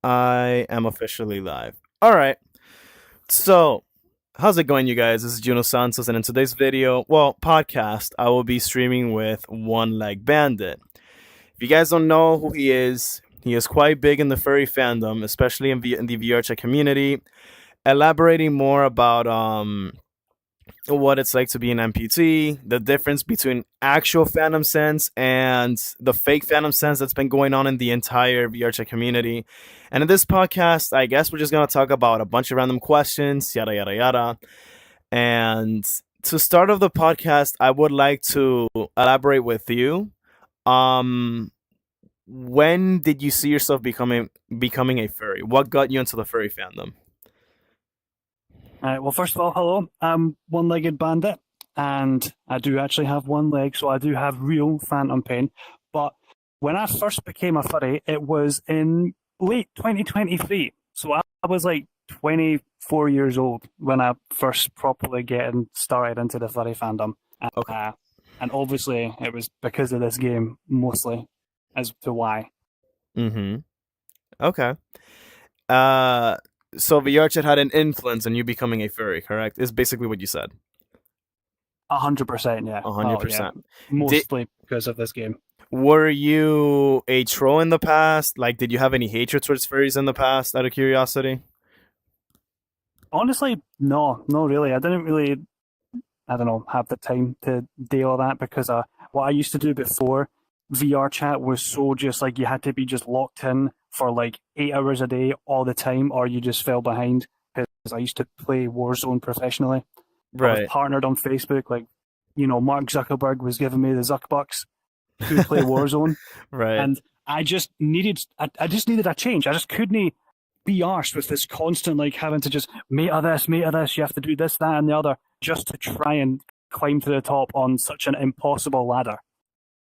I am officially live. All right. So, how's it going, you guys? This is Juno Santos, and in today's podcast, I will be streaming with One Leg Bandit. If you guys don't know who he is quite big in the furry fandom, especially in the VRChat community. Elaborating more about what it's like to be an amputee, the difference between actual Phantom Sense and the fake Phantom Sense that's been going on in the entire VRChat community. And in this podcast, I guess we're just going to talk about a bunch of random questions, yada, yada, yada. And to start off the podcast, I would like to elaborate with you. Um, when did you see yourself becoming a furry? What got you into the furry fandom? Well, first of all, hello. I'm one-legged bandit, and I do actually have one leg, so I do have real phantom pain. But when I first became a furry, it was in late 2023. So I was like 24 years old when I first properly getting started into the furry fandom. Okay. And obviously, it was because of this game, mostly, as to why. Mm-hmm. Okay. Uh, so VRChat had an influence on you becoming a furry, correct? Is basically what you said. 100%, yeah. A hundred Oh, yeah. percent. Did Mostly because of this game. Were you a troll in the past? Like, did you have any hatred towards furries in the past? Out of curiosity. Honestly, no, not really. I didn't really, I don't know, have the time to do all that because what I used to do before VRChat was so just like you had to be just locked in for like 8 hours a day all the time, or you just fell behind. Because I used to play Warzone professionally. I was Right. partnered on Facebook, like Mark Zuckerberg was giving me the Zuckbucks to play Warzone, Right. and I just needed a change. I just couldn't be arsed with this constant like having to just mate of this. You have to do this, that, and the other just to try and climb to the top on such an impossible ladder.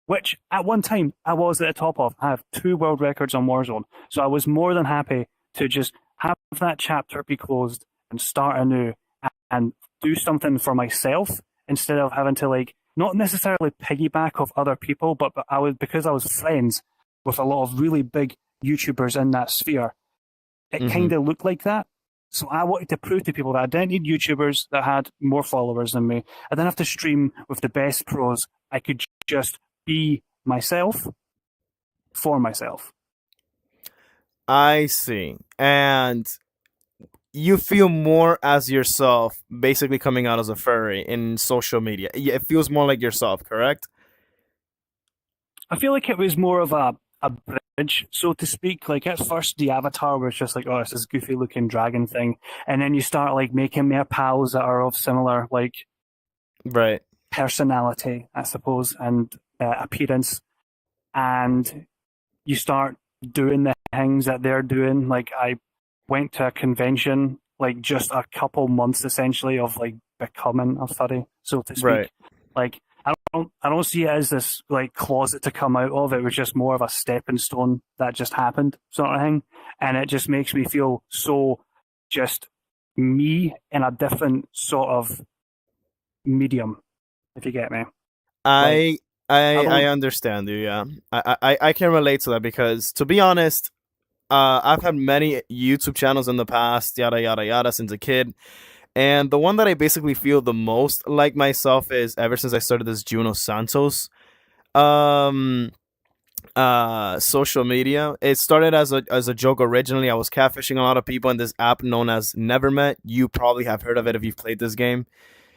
Which at one time I was at the top of. I have 2 world records on Warzone, so I was more than happy to just have that chapter be closed and start anew and do something for myself instead of having to like not necessarily piggyback off other people, but I was because I was friends with a lot of really big YouTubers in that sphere. It Mm-hmm. kind of looked like that. So I wanted to prove to people that I didn't need YouTubers that had more followers than me. I didn't have to stream with the best pros. I could just be myself for myself. I see. And you feel more as yourself, basically coming out as a furry in social media. Yeah, it feels more like yourself, correct? I feel like it was more of a bridge, so to speak. Like at first, the avatar was just like, oh, it's this goofy looking dragon thing, and then you start like making more pals that are of similar like Right. personality, I suppose, and appearance, and you start doing the things that they're doing. Like I went to a convention, like just a couple months essentially of like becoming a furry, so to Right. speak. Like I don't see it as this like closet to come out of. It was just more of a stepping stone that just happened, sort of thing. And it just makes me feel so just me in a different sort of medium, if you get me. Like I I I don't understand you. Yeah, I can relate to that because, to be honest, I've had many YouTube channels in the past, yada yada yada, since a kid, and the one that I basically feel the most like myself is ever since I started this Juno Santos um social media. It started as a joke originally. I was catfishing a lot of people in this app known as Nevermet. You probably have heard of it if you've played this game.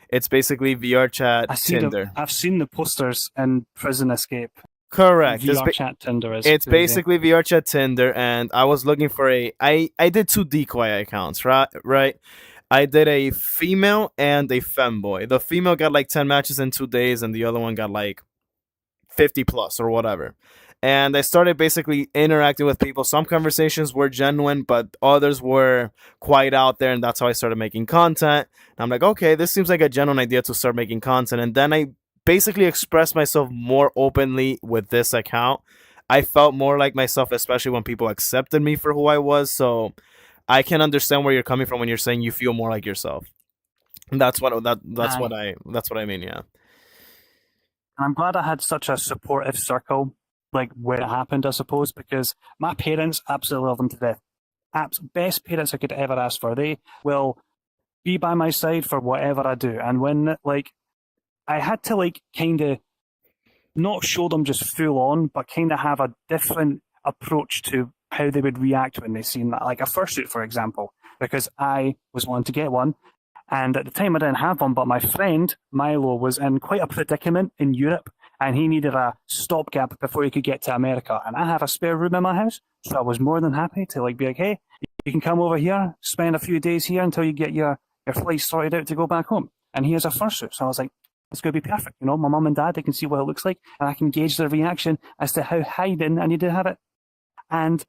It's basically VR chat I see the Tinder. I've seen the posters in Prison Escape. Correct. VRChat Tinder is It's crazy. basically VRChat Tinder, and I was looking for I did two decoy accounts, right? Right. I did a female and a femboy. The female got like 10 matches in 2 days, and the other one got like 50 plus or whatever. And I started basically interacting with people. Some conversations were genuine, but others were quite out there, and that's how I started making content. And I'm like, okay, this seems like a genuine idea to start making content. And then I basically expressed myself more openly with this account. I felt more like myself, especially when people accepted me for who I was. So I can understand where you're coming from when you're saying you feel more like yourself. Aye. That's what I mean. Yeah. And I'm glad I had such a supportive circle, like when it happened, I suppose, because my parents absolutely love them to death. best parents I could ever ask for. They will be by my side for whatever I do. And when like I had to like kind of not show them just full on, but kind of have a different approach to how they would react when they seen that, like a fursuit, for example, because I was wanting to get one. And at the time, I didn't have one, but my friend Milo was in quite a predicament in Europe, and he needed a stopgap before he could get to America. And I have a spare room in my house, so I was more than happy to like be like, "Hey, you can come over here, spend a few days here until you get your flight sorted out to go back home." And he has a fursuit, so I was like, "It's going to be perfect." You know, my mum and dad, they can see what it looks like, and I can gauge their reaction as to how hiding I need to have it. And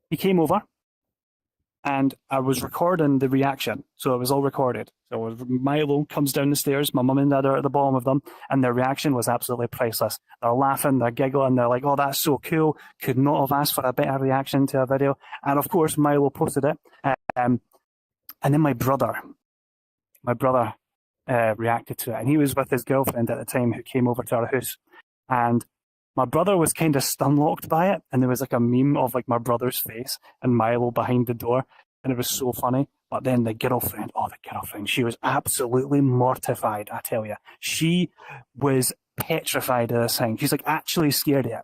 he came over, and I was recording the reaction. So it was all recorded. So Milo comes down the stairs, my mum and dad are at the bottom of them, and their reaction was absolutely priceless. They're laughing, they're giggling, they're like, "Oh, that's so cool. Could not have asked for a better reaction to a video." And of course, Milo posted it. And then my brother reacted to it, and he was with his girlfriend at the time who came over to our house. And my brother was kind of stunlocked by it, and there was like a meme of like my brother's face and Milo behind the door, and it was so funny. But then the girlfriend, she was absolutely mortified, I tell you. She was petrified of this thing. She's like actually scared of it.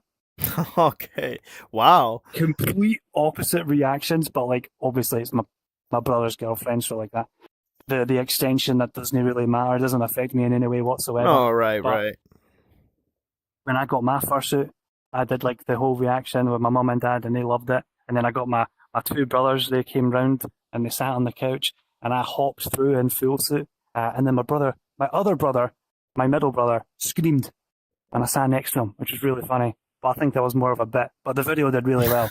Okay. Wow. Complete opposite reactions, but like obviously it's my brother's girlfriend, so like that. The extension that doesn't really matter, doesn't affect me in any way whatsoever. Oh, right, But right. when I got my fursuit, I did like the whole reaction with my mum and dad, and they loved it. And then I got my two brothers, they came round and they sat on the couch, and I hopped through in full suit. And then my other brother, my middle brother, screamed, and I sat next to him, which was really funny. But I think that was more of a bit. But the video did really well.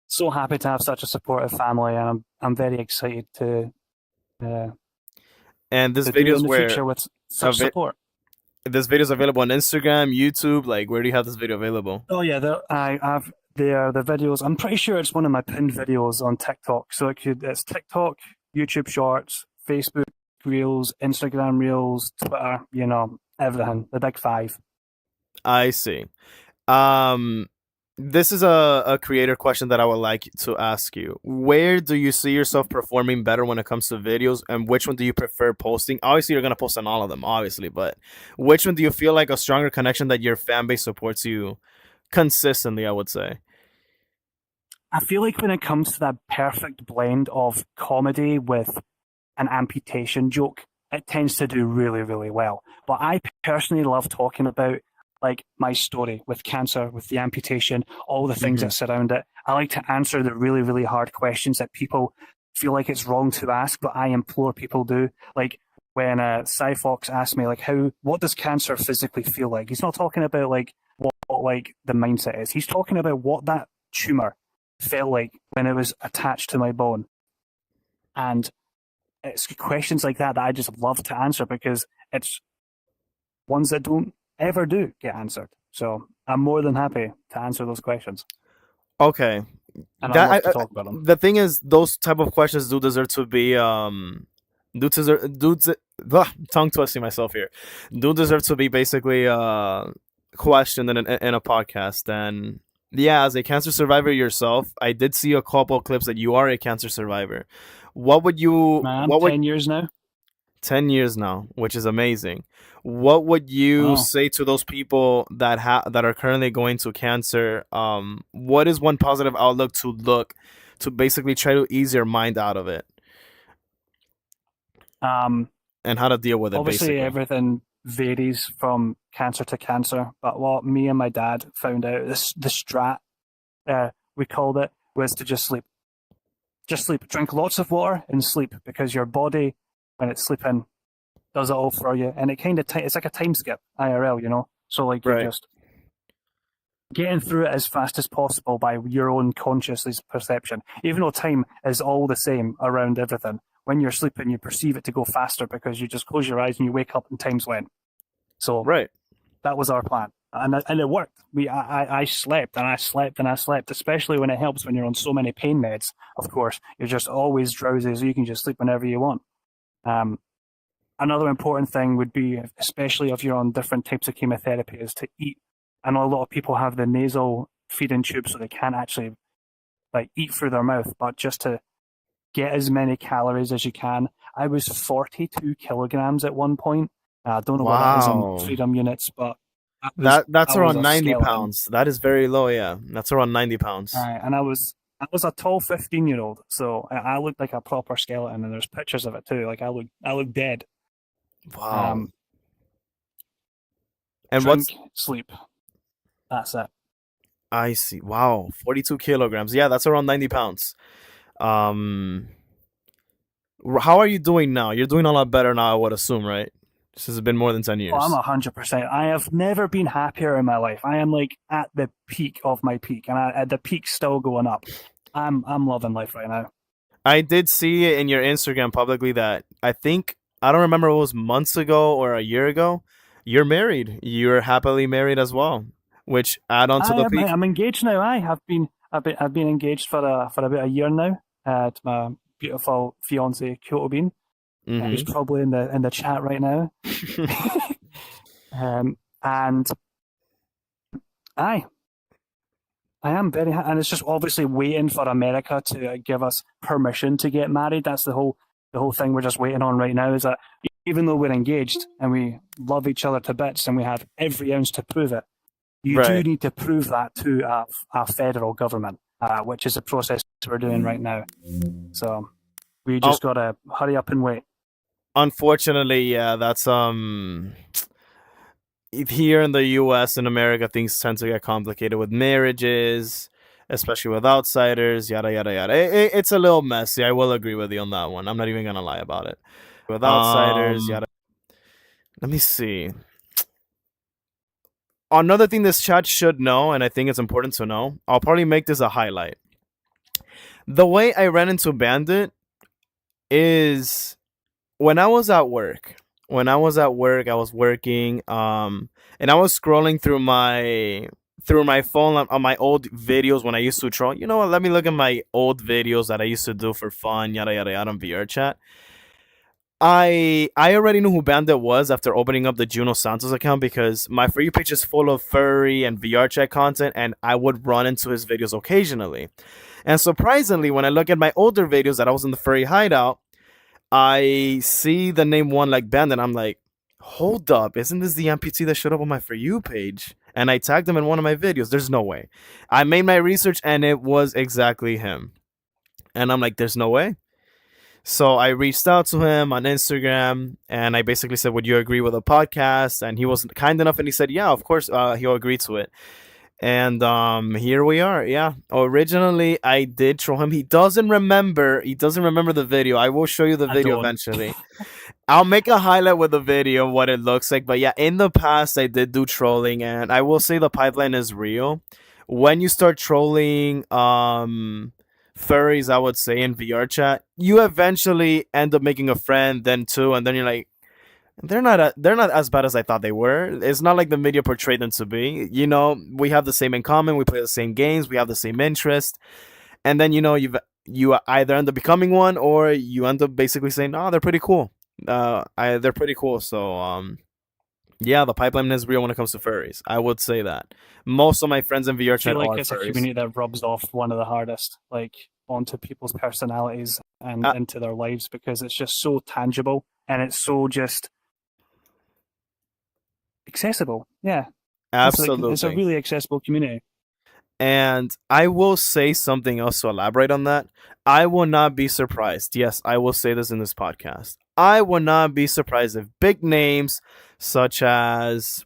So happy to have such a supportive family, and I'm very excited uh, And this to do video it is in the where future with such support. this video is available on Instagram, YouTube. Like, where do you have this video available? Oh yeah, I have the videos. I'm pretty sure it's one of my pinned videos on TikTok. So it's TikTok, YouTube Shorts, Facebook Reels, Instagram Reels, Twitter. You know, everything. The big five. I see. Um, this is a creator question that I would like to ask you. Where do you see yourself performing better when it comes to videos, and which one do you prefer posting? Obviously, you're gonna post on all of them, obviously, but which one do you feel like a stronger connection that your fan base supports you consistently? I would say. I feel like when it comes to that perfect blend of comedy with an amputation joke, it tends to do really, really well. But I personally love talking about like my story with cancer, with the amputation, all the things Hmm. that surround it. I like to answer the really, really hard questions that people feel like it's wrong to ask, but I implore people do. Like when Cy Fox asked me, like, what does cancer physically feel like? He's not talking about like what like the mindset is. He's talking about what that tumor felt like when it was attached to my bone. And it's questions like that I just love to answer because it's ones that don't ever do get answered. So I'm more than happy to answer those questions, Okay, and I that love to talk about them. the thing is, those type of questions do deserve to be tongue twisting myself here, do deserve to be basically questioned in a podcast. And yeah, as a cancer survivor yourself, I did see a couple of clips that you are a cancer survivor. I'm What would 10 years now. 10 years now, which is amazing. What would you Oh, say to those people that are currently going to cancer? What is one positive outlook to basically try to ease your mind out of it um, and how to deal with it, obviously basically? everything varies from cancer to cancer. But what me and my dad found out, this the strat we called it, was to just sleep, drink lots of water and sleep because your body, when it's sleeping, does it all for you, and it kind of it's like a time skip IRL, you know. So like you're Right. just getting through it as fast as possible by your own conscious perception. Even though time is all the same around everything, when you're sleeping, you perceive it to go faster because you just close your eyes and you wake up and time's went. So Right. that was our plan, and it worked. I slept and I slept and I slept, especially when it helps when you're on so many pain meds. Of course, you're just always drowsy, so you can just sleep whenever you want. Um, Another important thing would be, especially if you're on different types of chemotherapy, is to eat. I know a lot of people have the nasal feeding tube, so they can't actually like eat through their mouth, but just to get as many calories as you can. I was 42 kilograms at one point. I don't know what that is in Wow. freedom units, but That's I was around a 90 skeleton. pounds. That is very low, yeah. That's around 90 pounds. And I was a tall 15-year-old, so I looked like a proper skeleton, and there's pictures of it too. Like I look dead. Wow. Um, And what's Drink, sleep. That's it. I see. Wow, 42 kilograms. Yeah, that's around 90 pounds. Um, how are you doing now? You're doing a lot better now, I would assume, right? This has been more than 10 Oh, I'm years. 100%. I have never been happier in my life. I am like at the peak of my peak, and at the peak still going up. I'm loving life right now. I did see it in your Instagram publicly that I don't remember if it was months ago or a year ago. You're married. You're happily married as well, which add on to the peak. I'm engaged now. I've been engaged for about a year now to my beautiful fiance Kyoto Bean, who's Mm-hmm. probably in the chat right now. And I I am very, and it's just obviously waiting for America to give us permission to get married. That's the whole thing we're just waiting on right now. Is that even though we're engaged and we love each other to bits and we have every ounce to prove it, you do Right. need to prove that to our federal government, which is a process we're doing right now. So we Um, just gotta hurry up and wait. unfortunately, yeah, that's here in the U.S. and America, things tend to get complicated with marriages, especially with outsiders, yada yada yada. It's a little messy. I will agree with you on that one. I'm not even gonna lie about it. With outsiders, yada. Let me see. Another thing this chat should know, and I think it's important to know, I'll probably make this a highlight. The way I ran into Bandit is when I was at work. When I was at work, I was working, and I was scrolling through my phone on my old videos when I used to troll. You know what? Let me look at my old videos that I used to do for fun, yada yada yada on VRChat. I already knew who Bandit was after opening up the Juno Santos account because my For You page is full of furry and VRChat content, and I would run into his videos occasionally. And surprisingly, when I look at my older videos that I was in the furry hideout, I see the name One Like Bandit. I'm like, hold up, isn't this the amputee that showed up on my For You page? And I tagged him in one of my videos. There's no way. I made my research and it was exactly him. And I'm like, there's no way. So I reached out to him on Instagram and I basically said, would you agree with a podcast? And he was kind enough and he said, yeah, of course, he'll agree to it. And here we are. Yeah. Originally I did troll him. He doesn't remember the video. I will show you the I video don't. eventually. I'll make a highlight with the video of what it looks like. But yeah, in the past I did do trolling and I will say the pipeline is real. When you start trolling furries, I would say in VRChat, you eventually end up making a friend, then two, and then you're like, they're not as bad as I thought they were. It's not like the media portrayed them to be. You know, we have the same in common. We play the same games. We have the same interest. And then you either end up becoming one or you end up basically saying, "Oh, they're pretty cool." They're pretty cool. So yeah, the pipeline is real when it comes to furries. I would say that most of my friends in VR I feel chat like are it's a furries. community that rubs off one of the hardest, like onto people's personalities and Uh, into their lives because it's just so tangible and it's so just accessible. Yeah, it's a absolutely. really accessible community. And I will say something else to elaborate on that. I will not be surprised. Yes, I will say this in this podcast. I will not be surprised if big names such as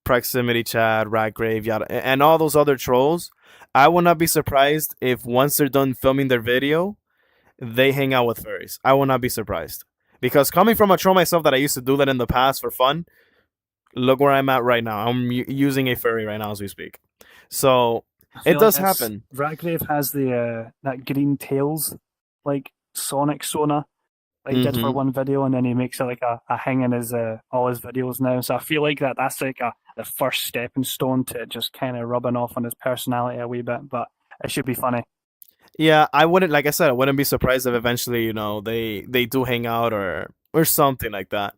Proximity Chat, Ratgrave, yada, and all those other trolls, I will not be surprised if once they're done filming their video, they hang out with furries. I will not be surprised. Because coming from a troll myself that I used to do that in the past for fun, look where I'm at right now. I'm using a furry right now as we speak. So I it feel like does it's happen. Ratgrave has the that green tails like Sonic Sona that he did for Mm-hmm. one video, and then he makes it like a hang in his all his videos now. So I feel like that's like the first stepping stone to it just kind of rubbing off on his personality a wee bit. But it should be funny. Yeah, I wouldn't like I said, I wouldn't be surprised if eventually, they do hang out or something like that.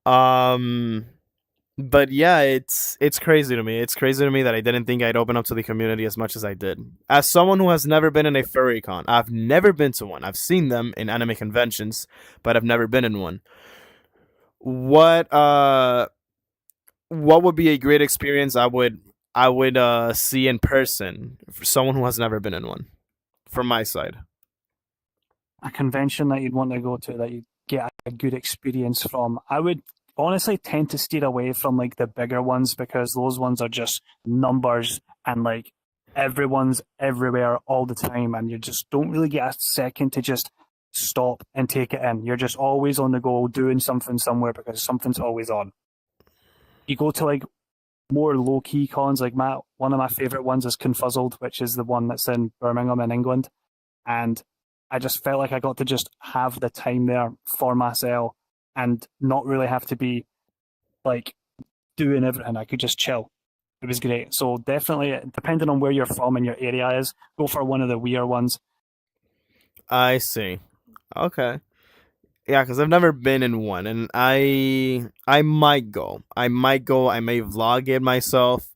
Um But yeah, it's crazy to me. It's crazy to me that I didn't think I'd open up to the community as much as I did. As someone who has never been in a furry con, I've never been to one. I've seen them in anime conventions, but I've never been in one. What what would be a great experience I would see in person for someone who has never been in one from my side? A convention that you'd want to go to that you get a good experience from. I would honestly tend to steer away from like the bigger ones because those ones are just numbers and like everyone's everywhere all the time and you just don't really get a second to just stop and take it in. You're just always on the go doing something somewhere because something's always on. You go to like more low key cons, like one of my favorite ones is Confuzzled, which is the one that's in Birmingham in England. And I just felt like I got to just have the time there for myself and not really have to be like doing everything. I could just chill. It was great. So definitely, depending on where you're from and your area is, go for one of the weird ones. I see. Okay. Yeah, because I've never been in one, and I might go. I might go. I may vlog it myself.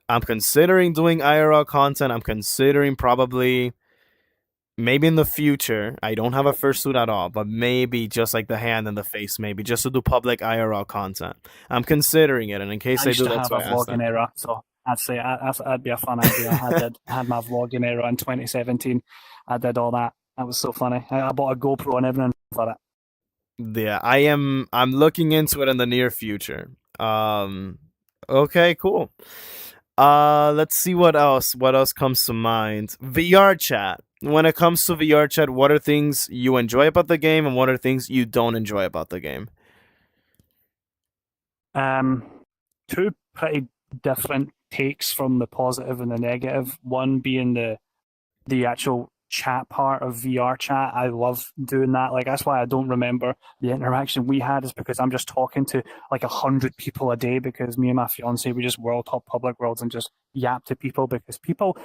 I'm considering doing IRL content. I'm considering probably maybe in the future. I don't have a fursuit at all, but maybe just like the hand and the face, maybe just to do public IRL content. I'm considering it, and in I case I used do, to that's have a why I asked vlogging that. era, so I'd say that'd be a fun idea. I had my vlogging era in 2017. I did all that. That was so funny. I bought a GoPro and everything for it. Yeah, I am. I'm looking into it in the near future. Okay, cool. Let's see what else. What else comes to mind? VR chat. When it comes to VR chat, what are things you enjoy about the game, and what are things you don't enjoy about the game? Um, Two pretty different takes from the positive and the negative. One being the actual chat part of VRChat. I love doing that. Like that's why I don't remember the interaction we had is because I'm just talking to like 100 people a day because me and my fiance we just world top public worlds and just yap to people because people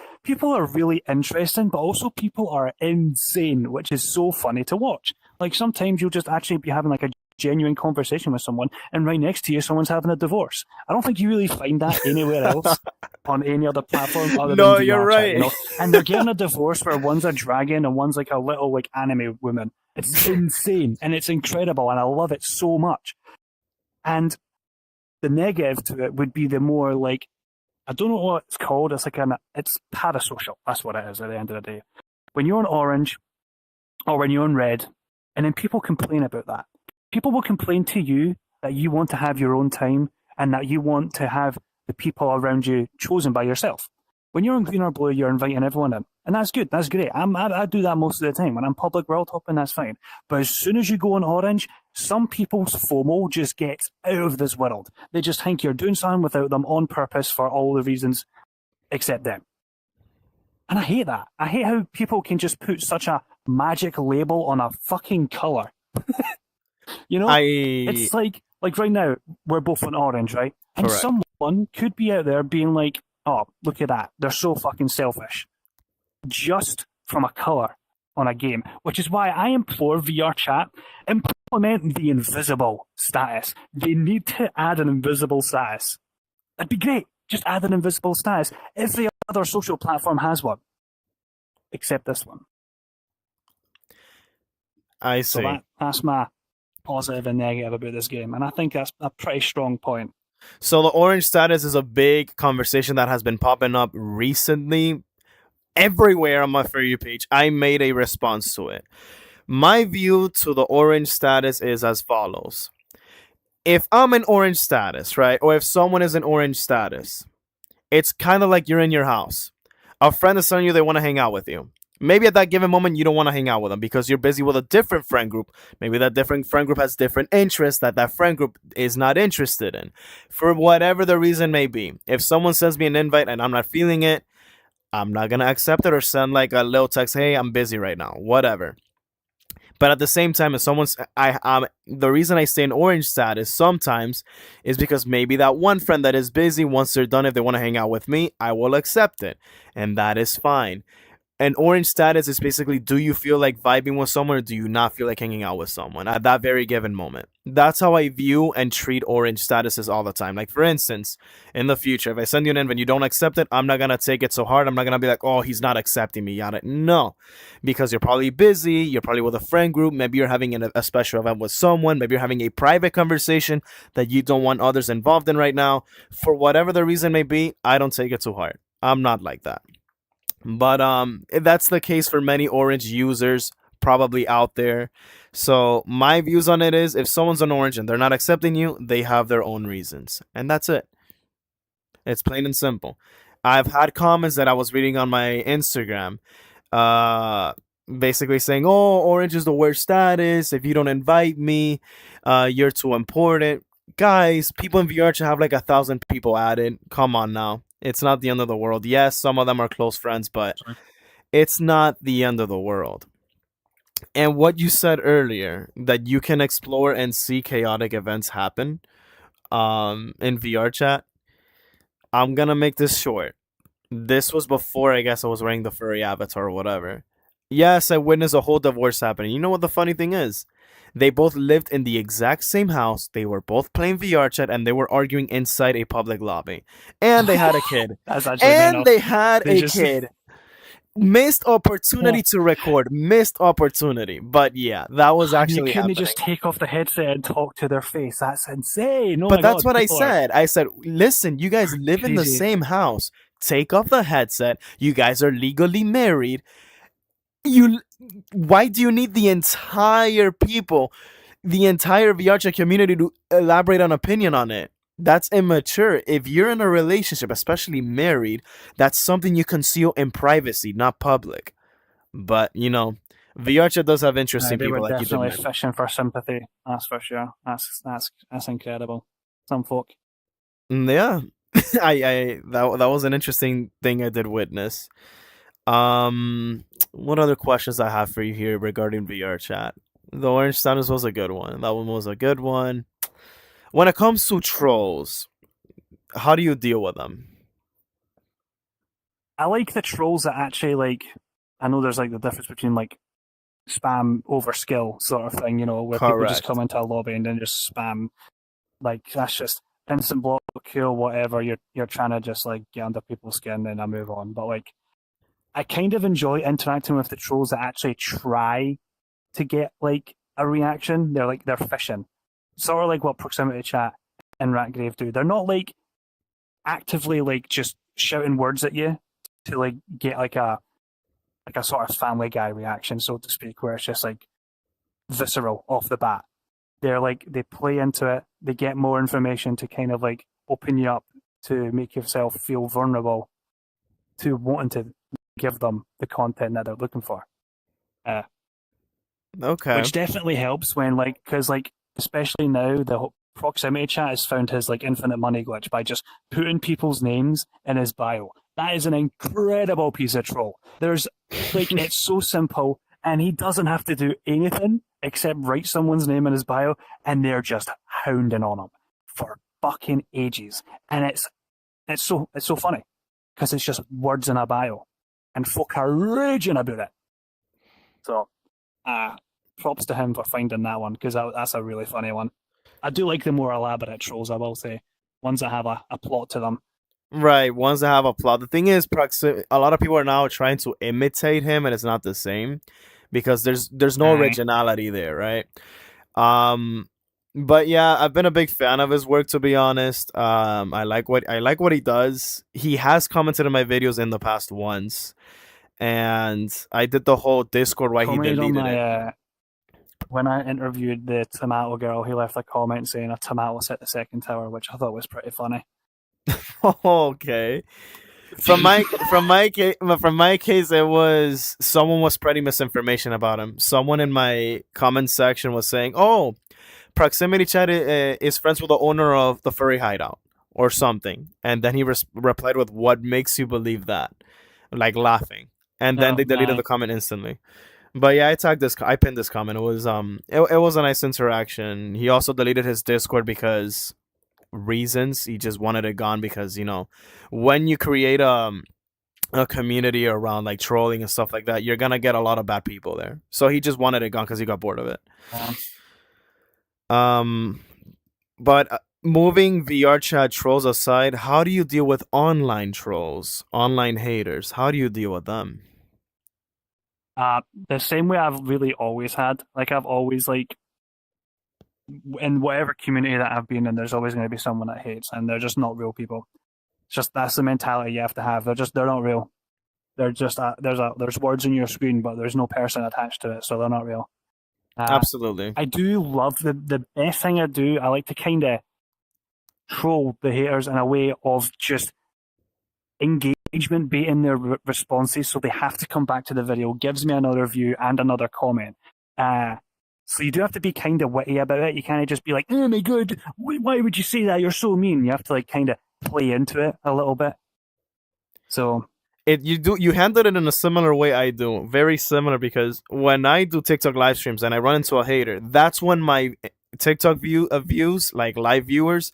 are really interesting, but also people are insane, which is so funny to watch. Like sometimes you'll just actually be having like a genuine conversation with someone and right next to you someone's having a divorce. I don't think you really find that anywhere else on any other platform other than No, you're VR chat, you right. know? And they're getting a divorce where one's a dragon and one's like a little like anime woman. It's insane and it's incredible and I love it so much. And the negative to it would be the more like I don't know what it's called. It's parasocial. That's what it is at the end of the day. When you're on orange or when you're on red, and then people complain about that. People will complain to you that you want to have your own time and that you want to have the people around you chosen by yourself. When you're on green or blue, you're inviting everyone in. And that's good. That's great. I do that most of the time. When I'm public world hopping, that's fine. But as soon as you go on orange, some people's FOMO just gets out of this world. They just think you're doing something without them on purpose for all the reasons except them. And I hate that. I hate how people can just put such a magic label on a fucking color. You know, I it's like right now we're both on orange, right? And correct. someone could be out there being like, "Oh, look at that! They're so fucking selfish," just from a color on a game. Which is why I implore VR chat implement the invisible status. They need to add an invisible status. That'd be great. Just add an invisible status. Every other social platform has one, except this one. I So see. that's my positive and negative about this game, and I think that's a pretty strong point. So the orange status is a big conversation that has been popping up recently everywhere on my For You page. I made a response to it. My view to the orange status is as follows. If I'm in orange status, right, or if someone is in orange status, it's kind of like you're in your house. A friend is telling you they want to hang out with you. Maybe at that given moment you don't want to hang out with them because you're busy with a different friend group. Maybe that different friend group has different interests that that friend group is not interested in. For whatever the reason may be. If someone sends me an invite and I'm not feeling it, I'm not going to accept it or send like a little text, "Hey, I'm busy right now." Whatever. But at the same time, if someone's, the reason I stay in orange status sometimes is because maybe that one friend that is busy, once they're done, if they want to hang out with me, I will accept it, and that is fine. An orange status is basically, do you feel like vibing with someone or do you not feel like hanging out with someone at that very given moment? That's how I view and treat orange statuses all the time. Like, for instance, in the future, if I send you an invite and you don't accept it, I'm not going to take it so hard. I'm not going to be like, oh, he's not accepting me. Yada. No, because you're probably busy. You're probably with a friend group. Maybe you're having a special event with someone. Maybe you're having a private conversation that you don't want others involved in right now. For whatever the reason may be, I don't take it too hard. I'm not like that. But that's the case for many orange users probably out there. So my views on it is, if someone's an orange and they're not accepting you, they have their own reasons. And that's it. It's plain and simple. I've had comments that I was reading on my Instagram, uh basically saying, "Oh, orange is the worst status. If you don't invite me, you're too important." Guys, people in VR have like 1,000 people added. Come on now. It's not the end of the world. Yes, some of them are close friends, but it's not the end of the world. And what you said earlier, that you can explore and see chaotic events happen in VR chat, I'm gonna make this short. This was before, I guess, I was wearing the furry avatar or whatever. Yes, I witnessed a whole divorce happening. You know what the funny thing is? They both lived in the exact same house. They were both playing VR chat and they were arguing inside a public lobby. And they had a kid. That's actually And mental. they had They a just kid. Missed opportunity to record. Missed opportunity. But yeah, that was you actually couldn't happening. just take off the headset and talk to their face. That's insane. Oh But my that's god, what I people are said. I said, listen, you guys live in the crazy. same house. Take off the headset. You guys are legally married. You, why do you need the entire people, the entire VRChat community to elaborate an opinion on it? That's immature. If you're in a relationship, especially married, that's something you conceal in privacy, not public. But VRChat does have interesting They were people, like you did definitely mention. fishing for sympathy. That's for sure. That's incredible. Some folk. Yeah, that was an interesting thing I did witness. What other questions I have for you here regarding VR chat? The orange status was a good one. That one was a good one. When it comes to trolls, how do you deal with them? I like the trolls that actually like. I know there's like the difference between like spam over skill sort of thing, where people just Correct. come into a lobby and then just spam. Like that's just instant block, kill, whatever. You're trying to just like get under people's skin and I move on. But like I kind of enjoy interacting with the trolls that actually try to get like a reaction. They're fishing. Sort of like what proximity chat and Ratgrave do. They're not like actively like just shouting words at you to like get like a sort of Family Guy reaction, so to speak, where it's just like visceral off the bat. They're like they play into it, they get more information to kind of like open you up to make yourself feel vulnerable to wanting to give them the content that they're looking for. Uh, Okay. which definitely helps when like because like especially now the proximity chat has found his like infinite money glitch by just putting people's names in his bio. That is an incredible piece of troll. There's like it's so simple and he doesn't have to do anything except write someone's name in his bio and they're just hounding on him for fucking ages. And it's so funny because it's just words in a bio and folk are raging about it. So props to him for finding that one because that's a really funny one. I do like the more elaborate trolls, I will say, ones that have a plot to them. Right, ones that have a plot. The thing is, a lot of people are now trying to imitate him, and it's not the same because there's no Aye. originality there, right? Um, but yeah, I've been a big fan of his work, to be honest. I like what he does. He has commented on my videos in the past once, and I did the whole Discord why he Commented on deleted it. my when I interviewed the tomato girl, he left a comment saying a tomato hit the second tower, which I thought was pretty funny. Okay. From my case, it was someone was spreading misinformation about him. Someone in my comment section was saying, "Oh, proximity chat is friends with the owner of the furry hideout or something," and then he replied with, "What makes you believe that?" Like laughing, and then No, they deleted aye. the comment instantly. But yeah, I pinned this comment. It was a nice interaction. He also deleted his Discord because reasons. He just wanted it gone because when you create a community around like trolling and stuff like that, you're gonna get a lot of bad people there. So he just wanted it gone because he got bored of it. Um, Um, but moving VR chat trolls aside, how do you deal with online trolls, online haters? How do you deal with them? the same way I've really always had. Like I've always like in whatever community that I've been in, there's always going to be someone that hates, and they're just not real people. It's just that's the mentality you have to have. They're not real. They're just there's words in your screen, but there's no person attached to it, so they're not real. Uh, Absolutely. I do love the best thing I do. I like to kind of troll the haters in a way of just engagement baiting their responses, so they have to come back to the video. Gives me another view and another comment. So you do have to be kind of witty about it. You can't just be like, "Oh my god, why would you say that? You're so mean." You have to like kind of play into it a little bit. So You handled it in a similar way I do, very similar, because when I do TikTok live streams and I run into a hater, that's when my TikTok views, like live viewers,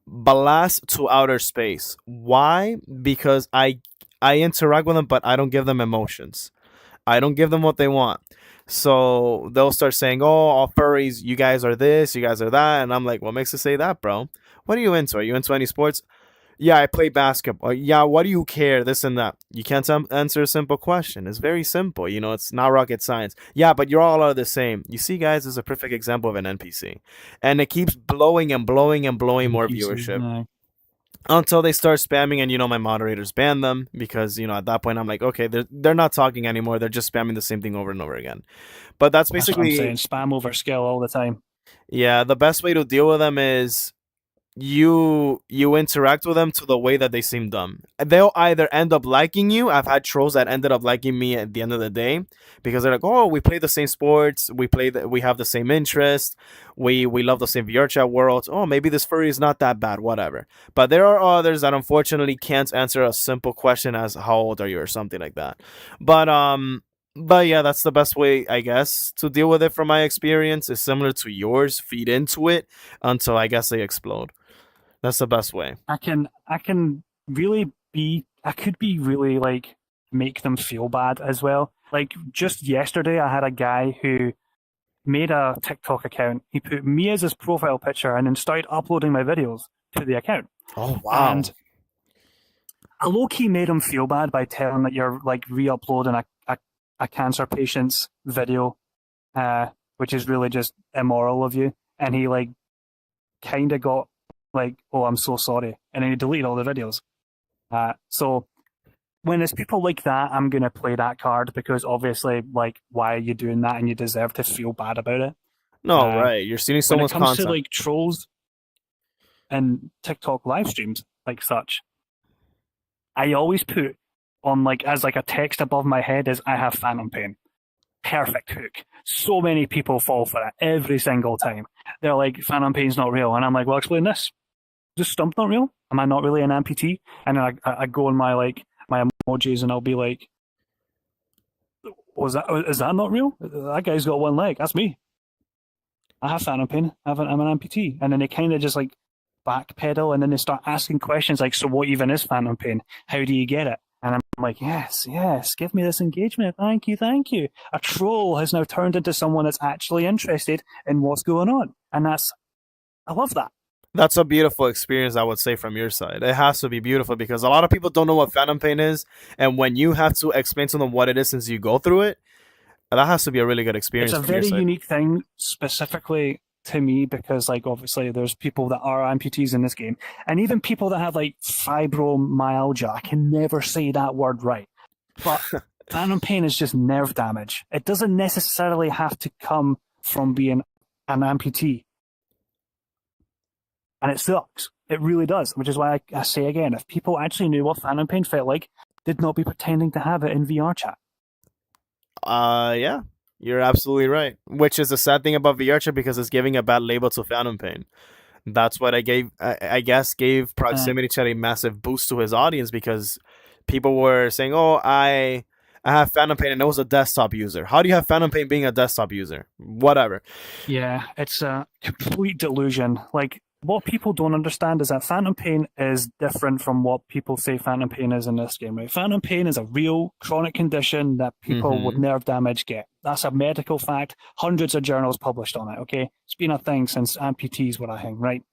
blast to outer space. Why? Because I interact with them, but I don't give them emotions. I don't give them what they want. So they'll start saying, "Oh, all furries, you guys are this, you guys are that," and I'm like, "What makes you say that, bro? What are you into? Are you into any sports?" Yeah, I play basketball. Yeah, what do you care? This and that. You can't answer a simple question. It's very simple. You know, it's not rocket science. Yeah, but you're all are the same. You see, guys, this is a perfect example of an NPC. And it keeps blowing and blowing and blowing more NPC, viewership no. until they start spamming. And, my moderators ban them because, at that point, I'm like, okay, they're not talking anymore. They're just spamming the same thing over and over again. But that's That's what I'm basically, saying. Spam over skill all the time. yeah, the best way to deal with them is you interact with them to the way that they seem dumb. They'll either end up liking you. I've had trolls that ended up liking me at the end of the day because they're like, "Oh, we play the same sports. We have the same interest. We love the same VRChat world. Oh, maybe this furry is not that bad. Whatever." But there are others that unfortunately can't answer a simple question as "How old are you?" or something like that. But yeah, that's the best way, I guess, to deal with it from my experience. Is similar to yours. Feed into it until I guess they explode. That's the best way. I can really be I could be really like make them feel bad as well. Like just yesterday I had a guy who made a TikTok account. He put me as his profile picture and then started uploading my videos to the account. Oh wow. And I low key made him feel bad by telling that you're like re-uploading a cancer patient's video, which is really just immoral of you. And he like kind of got like, "Oh, I'm so sorry," and then he deleted all the videos. So when it's people like that, I'm gonna play that card because obviously, like, why are you doing that? And you deserve to feel bad about it. No, Uh, right. You're stealing when it someone's comes to content. like trolls and TikTok live streams like such, I always put on like as like a text above my head is "I have phantom pain." Perfect hook. So many people fall for it every single time. They're like, "Phantom pain's not real," and I'm like, "Well, explain this. Just stump not real? Am I not really an amputee?" And then I go on my like my emojis and I'll be like, "Was that is that not real? That guy's got one leg. That's me. I have phantom pain. I'm an amputee." And then they kind of just like backpedal and then they start asking questions like, "So what even is phantom pain? How do you get it?" And I'm like, "Yes, yes, give me this engagement. Thank you, thank you." A troll has now turned into someone that's actually interested in what's going on, and I love that. That's a beautiful experience, I would say, from your side. It has to be beautiful because a lot of people don't know what phantom pain is, and when you have to explain to them what it is since you go through it, that has to be a really good It's experience a from your very side. unique thing specifically to me because like obviously there's people that are amputees in this game and even people that have like fibromyalgia. I can never say that word right, but phantom pain is just nerve damage. It doesn't necessarily have to come from being an amputee, and it sucks. It really does, which is why I say again, if people actually knew what phantom pain felt like, they'd not be pretending to have it in VR chat. Yeah, you're absolutely right. Which is the sad thing about VRChat because it's giving a bad label to phantom pain. That's what I guess gave Uh, proximity chat a massive boost to his audience because people were saying, "Oh, I have phantom pain," and it was a desktop user. How do you have phantom pain being a desktop user? Whatever. Yeah, it's a complete delusion. Like what people don't understand is that phantom pain is different from what people say phantom pain is in this game, right? Phantom pain is a real chronic condition that people with Mm-hmm. nerve damage get. That's a medical fact. Hundreds of journals published on it, okay? It's been a thing since amputees were a thing, right?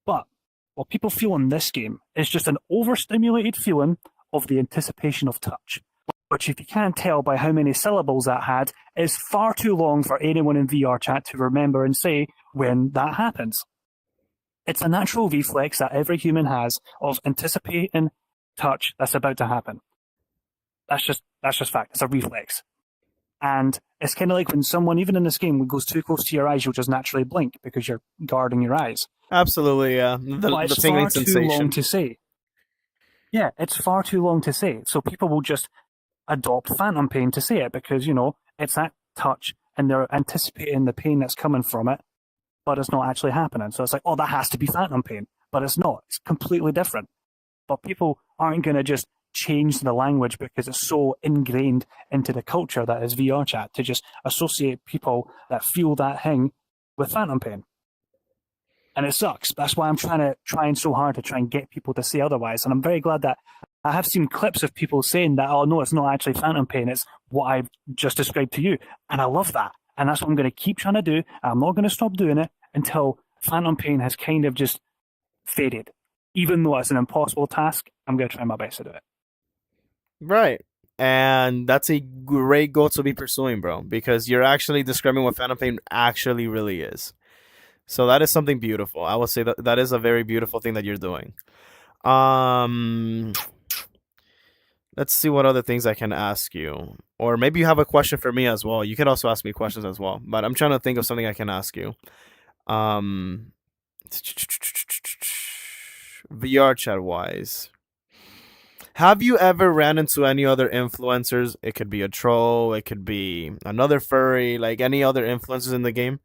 But what people feel in this game is just an overstimulated feeling of the anticipation of touch, which, if you can't tell by how many syllables that had, is far too long for anyone in VRChat to remember and say when that happens. It's a natural reflex that every human has of anticipating touch that's about to happen. That's just fact. It's a reflex. And it's kind of like when someone, even in this game, goes too close to your eyes, you'll just naturally blink because you're guarding your eyes. Absolutely, yeah. The But the it's tingling far too long sensation. to say. Yeah, it's far too long to say. So people will just adopt phantom pain to say it because, it's that touch and they're anticipating the pain that's coming from it, but it's not actually happening. So it's like, oh, that has to be phantom pain. But it's not. It's completely different. But people aren't going to just change the language because it's so ingrained into the culture that is VR chat to just associate people that feel that thing with phantom pain. And it sucks. That's why I'm trying so hard to try and get people to say otherwise. And I'm very glad that I have seen clips of people saying that, oh no, it's not actually phantom pain, it's what I've just described to you. And I love that. And that's what I'm going to keep trying to do. I'm not going to stop doing it until phantom pain has kind of just faded. Even though it's an impossible task, I'm going to try my best to do it. Right. And that's a great goal to be pursuing, bro, because you're actually describing what phantom pain actually really is. So that is something beautiful. I would say that that is a very beautiful thing that you're doing. Um, let's see what other things I can ask you. Or maybe you have a question for me as well. You can also ask me questions as well. But I'm trying to think of something I can ask you. Um, VR chat wise. Have you ever ran into any other influencers? It could be a troll, it could be another furry, like any other influencers in the game?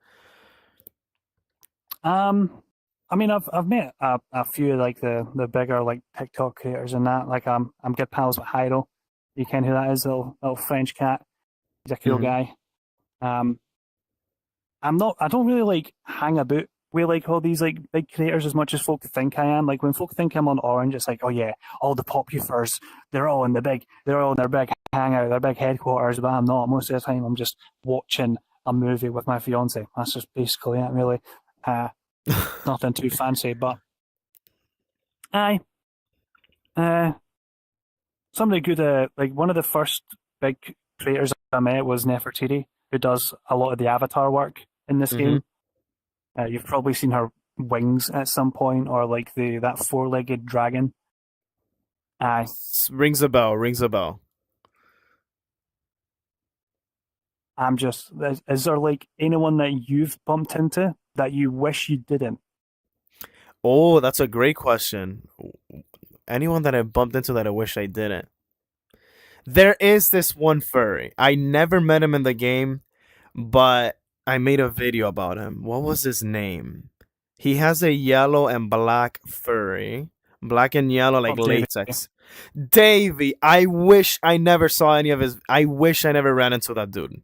Um, I mean, I've met a few like the bigger like TikTok creators and that. Like I'm good pals with Hyro. You can who that is, little French cat. He's a cool Hmm. guy. Um, I don't really like hang about with like all these like big creators as much as folk think I am. Like when folk think I'm on Orange, it's like, oh yeah, all the popufers, they're all in their big hangout, their big headquarters. But I'm not. Most of the time, I'm just watching a movie with my fiance. That's just basically it, really. Uh, Nothing too fancy, but aye. Uh, Somebody good. Like one of the first big creators I met was Nefertiti, who does a lot of the avatar work in this Hmm. game. You've probably seen her wings at some point, or like the that four-legged dragon. Aye, Rings a bell, rings a bell. I'm just. Is there like anyone that you've bumped into that you wish you didn't? Oh, that's a great question. Anyone that I bumped into that I wish I didn't. There is this one furry. I never met him in the game, but I made a video about him. What was his name? He has a yellow and black furry. Black and yellow, like Pop Davey. latex. Davey, I wish I never saw any of his. I wish I never ran into that dude.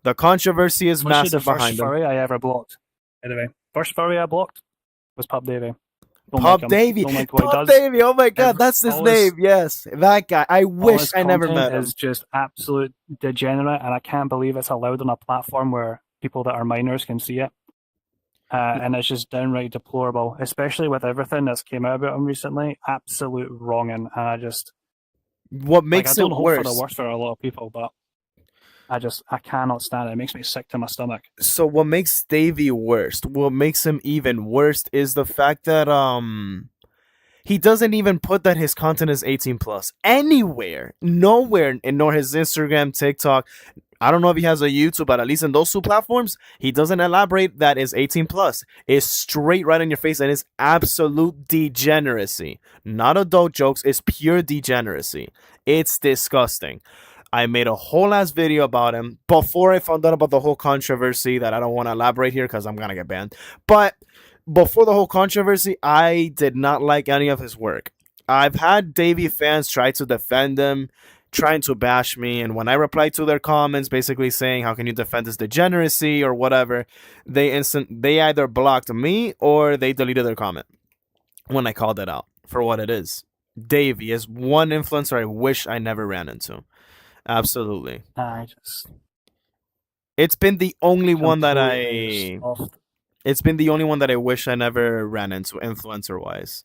The controversy is Literally the massive first behind him. furry I ever blocked. Anyway, first furry I blocked was Pop Davey. Don't like Pop him. Davey. Don't like what he Pop does. Davey. Oh my god, Every, that's his all his name. Yes, that guy. I all wish his I never content met him. is just absolute degenerate, and I can't believe it's allowed on a platform where people that are minors can see it. And it's just downright deplorable, especially with everything that's came out about him recently. Absolute wronging, and I just What like I makes don't it hope for the worse? worst for a lot of people, but I cannot stand it. It makes me sick to my stomach. So what makes Davey worst? What makes him even worse is the fact that he doesn't even put that his content is 18 plus anywhere, nowhere, and nor his Instagram, TikTok. I don't know if he has a YouTube, but at least in those two platforms, he doesn't elaborate that is 18 plus. It's straight right in your face and it's absolute degeneracy. Not adult jokes, it's pure degeneracy. It's disgusting. I made a whole ass video about him before I found out about the whole controversy that I don't want to elaborate here because I'm gonna get banned. But before the whole controversy, I did not like any of his work. I've had Davey fans try to defend him, trying to bash me. And when I replied to their comments, basically saying, "How can you defend this degeneracy?" or whatever, they either blocked me or they deleted their comment when I called it out for what it is. Davey is one influencer I wish I never ran into. Absolutely. I just It's been the only one that completely I off. it's been the only one that I wish I never ran into influencer wise.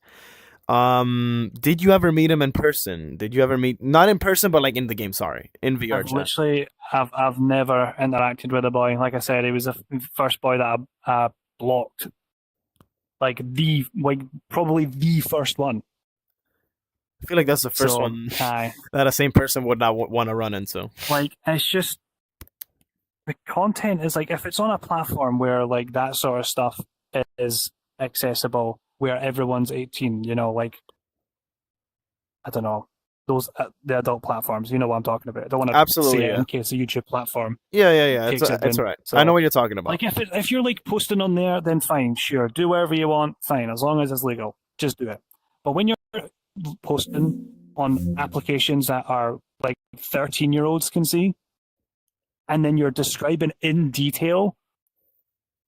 Did you ever meet him in person? Did you ever meet not in person but like in the game, sorry, in VR I've chat? literally, I've never interacted with a boy. Like I said, he was the first boy that I blocked. Like probably the first one. I feel like that's the first So, one aye, that a same person would not want to run into. like it's just the content is like if it's on a platform where like that sort of stuff is accessible, where everyone's 18, like I don't know those the adult platforms. You know what I'm talking about. I don't want to say Absolutely, it yeah. in case the YouTube platform Yeah. It's takes it it's down. all right. I know So what you're talking about. like if you're like posting on there, then fine, sure, do whatever you want, fine, as long as it's legal, just do it. But when you're posting on applications that are like 13-year-olds can see, and then you're describing in detail,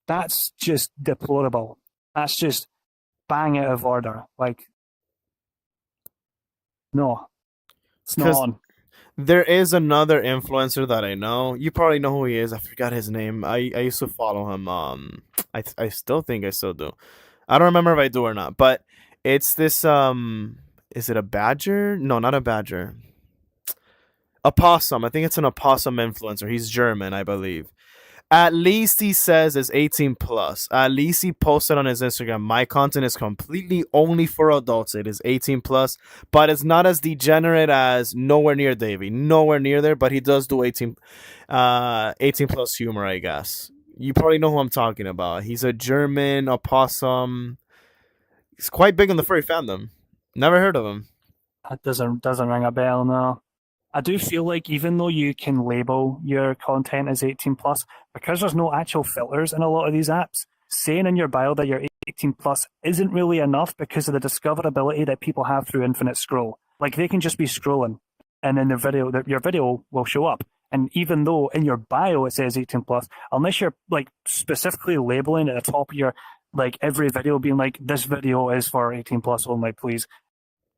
that's just deplorable. That's just bang out of order. Like, no, it's not Because on. there is another influencer that I know. You probably know who he is. I forgot his name. I used to follow him. I still think I still do. I don't remember if I do or not. But it's this is it a badger? No, not a badger. A possum. I think it's an opossum influencer. He's German, I believe. At least he says it's 18 plus. At least he posted on his Instagram. My content is completely only for adults. It is 18 plus, but it's not as degenerate as nowhere near Davey. Nowhere near there, but he does do 18 plus humor, I guess. You probably know who I'm talking about. He's a German opossum. He's quite big in the furry fandom. Never heard of him. That doesn't ring a bell, no. I do feel like even though you can label your content as 18 plus, because there's no actual filters in a lot of these apps, saying in your bio that you're 18 plus isn't really enough because of the discoverability that people have through infinite scroll. Like they can just be scrolling, and then your video will show up. And even though in your bio it says 18 plus, unless you're like specifically labeling at the top of your like every video being like this video is for 18 plus only, please.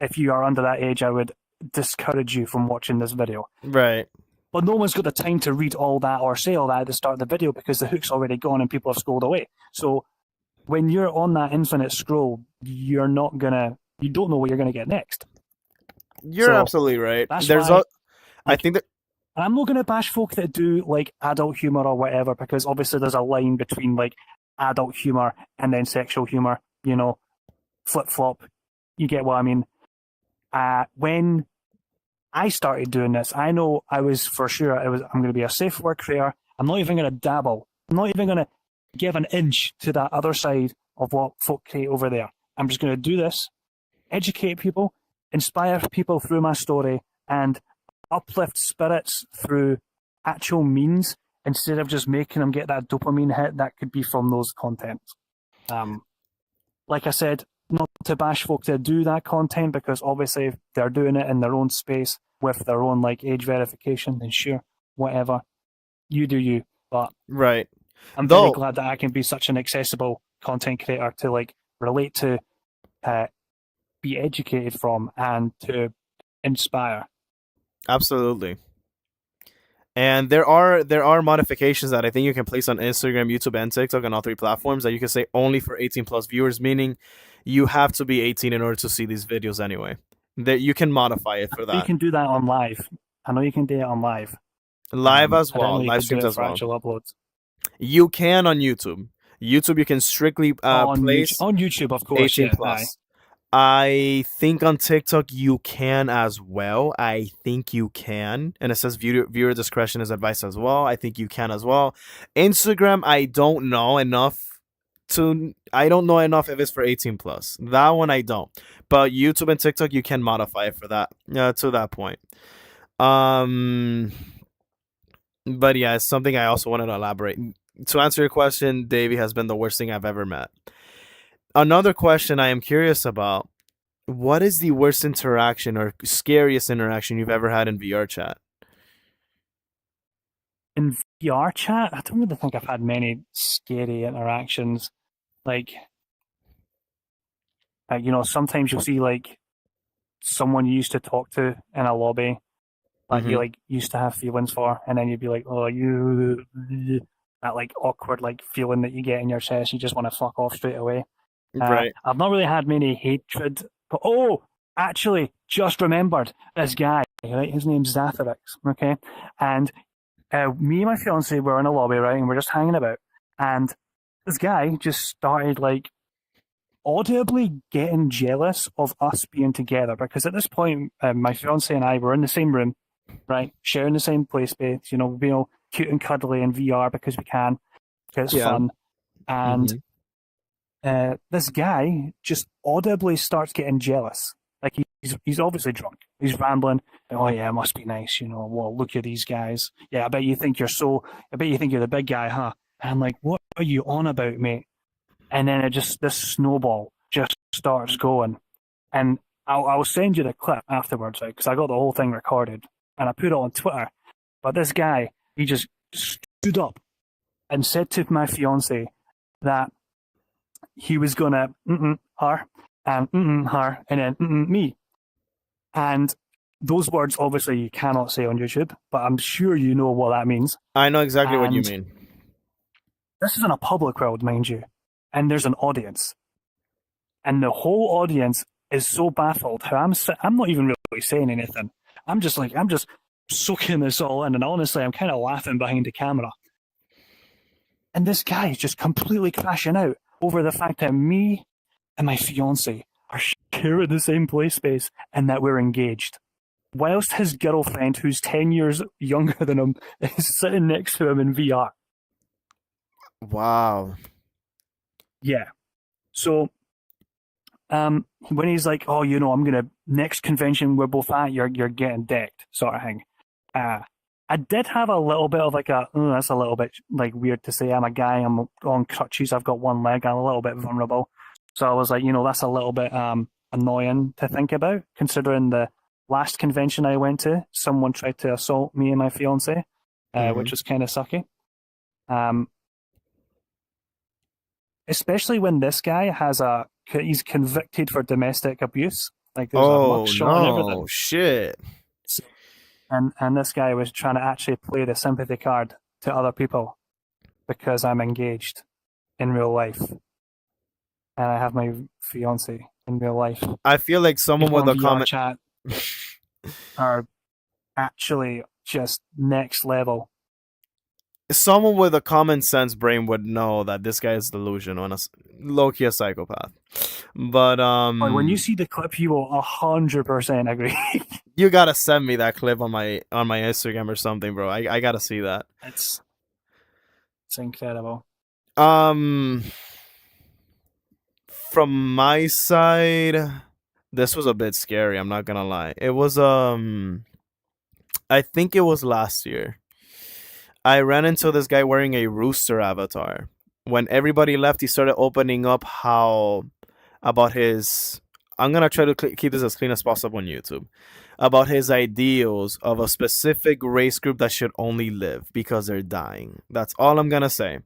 If you are under that age, I would discourage you from watching this video. Right. But no one's got the time to read all that or say all that at the start of the video because the hook's already gone and people have scrolled away. So when you're on that infinite scroll, you don't know what you're gonna get next. You're So absolutely right. that's There's why, I like, think that I'm not gonna bash folk that do like adult humor or whatever because obviously there's a line between like adult humor and then sexual humor. Flip flop. You get what I mean? When I started doing this, I know I was for sure I'm going to be a safe work creator. I'm not even going to dabble. I'm not even going to give an inch to that other side of what folk create over there. I'm just going to do this, educate people, inspire people through my story, and uplift spirits through actual means instead of just making them get that dopamine hit that could be from those contents. Like I said, not to bash folk that do that content because obviously if they're doing it in their own space with their own like age verification, then sure, whatever. You do you. But right. I'm very Though glad that I can be such an accessible content creator to like relate to, be educated from, and to inspire. absolutely. And there are modifications that I think you can place on Instagram, YouTube, and TikTok on all three platforms that you can say only for 18 plus viewers, meaning you have to be 18 in order to see these videos anyway. That you can modify it for You that. can do that on live. I know you can do it on live. Live as I didn't know well, you live could do streams it as for well. actual uploads. You can on YouTube. YouTube, you can strictly place On YouTube, of course, 18 yeah. Aye. plus. I think on TikTok you can as well. I think you can. And it says viewer discretion is advised as well. I think you can as well. Instagram, I don't know enough if it's for 18 plus. That one I don't. But YouTube and TikTok you can modify it for that to that point. Um but yeah, it's something I also wanted to elaborate. To answer your question, Davey has been the worst thing I've ever met. Another question I am curious about What is the worst interaction or scariest interaction you've ever had in VR chat? In VR chat, I don't really think I've had many scary interactions. Like, sometimes you'll see like someone you used to talk to in a lobby that you Mm-hmm. like used to have feelings for, and then you'd be like, oh, you that like awkward like feeling that you get in your chest, you just want to fuck off straight away. Right. I've not really had many hatred, but actually, just remembered this guy. Right, his name's Zatharix. Okay, and me and my fiance were in a lobby, right, and we're just hanging about, and this guy just started like audibly getting jealous of us being together because at this point, my fiance and I were in the same room, right, sharing the same play space. Being all cute and cuddly in VR because we can, because it's Yeah. fun, and Mm-hmm. this guy just audibly starts getting jealous. Like he's obviously drunk. He's rambling. Oh yeah, it must be nice, Well, look at these guys. Yeah, I bet you think you're so. I bet you think you're the big guy, huh? And I'm like, what are you on about, mate? And then this snowball just starts going. And I'll send you the clip afterwards, right? Because I got the whole thing recorded and I put it on Twitter. But this guy, he just stood up and said to my fiance that he was gonna her and her and then me. And those words obviously you cannot say on YouTube, but I'm sure you know what that means. I know exactly what you And mean. this is in a public world, mind you, and there's an audience, and the whole audience is so baffled. How I'm not even really saying anything. I'm just soaking this all in, and honestly, I'm kind of laughing behind the camera. And this guy is just completely crashing out over the fact that me and my fiance are sharing the same play space and that we're engaged. Whilst his girlfriend, who's 10 years younger than him, is sitting next to him in VR. Wow. Yeah. So when he's like, oh, I'm gonna next convention we're both at, you're getting decked, sort of thing. Uh I did have a little bit of like that's a little bit like weird to say. I'm a guy, I'm on crutches, I've got one leg, I'm a little bit vulnerable. So I was like, that's a little bit annoying to think about, considering the last convention I went to, someone tried to assault me and my fiance, Mm-hmm. which was kind of sucky. Um, Especially when this guy he's convicted for domestic abuse. Like there's a Oh mugshot and no, everything. shit. So, and this guy was trying to actually play the sympathy card to other people because I'm engaged in real life and I have my fiance in real life. I feel like someone People with on a VR comment chat are actually just next level. someone with a common sense brain would know that this guy is delusional and low key a psychopath. But Like when you see the clip, you will 100% agree. you gotta send me that clip on my Instagram or something, bro. I gotta see that. it's it's incredible. Um, from my side, this was a bit scary. I'm not gonna lie. It was I think it was last year. I ran into this guy wearing a rooster avatar. When everybody left, he started opening up how about his. I'm gonna try to keep this as clean as possible on YouTube. About his ideals of a specific race group that should only live because they're dying. That's all I'm gonna say.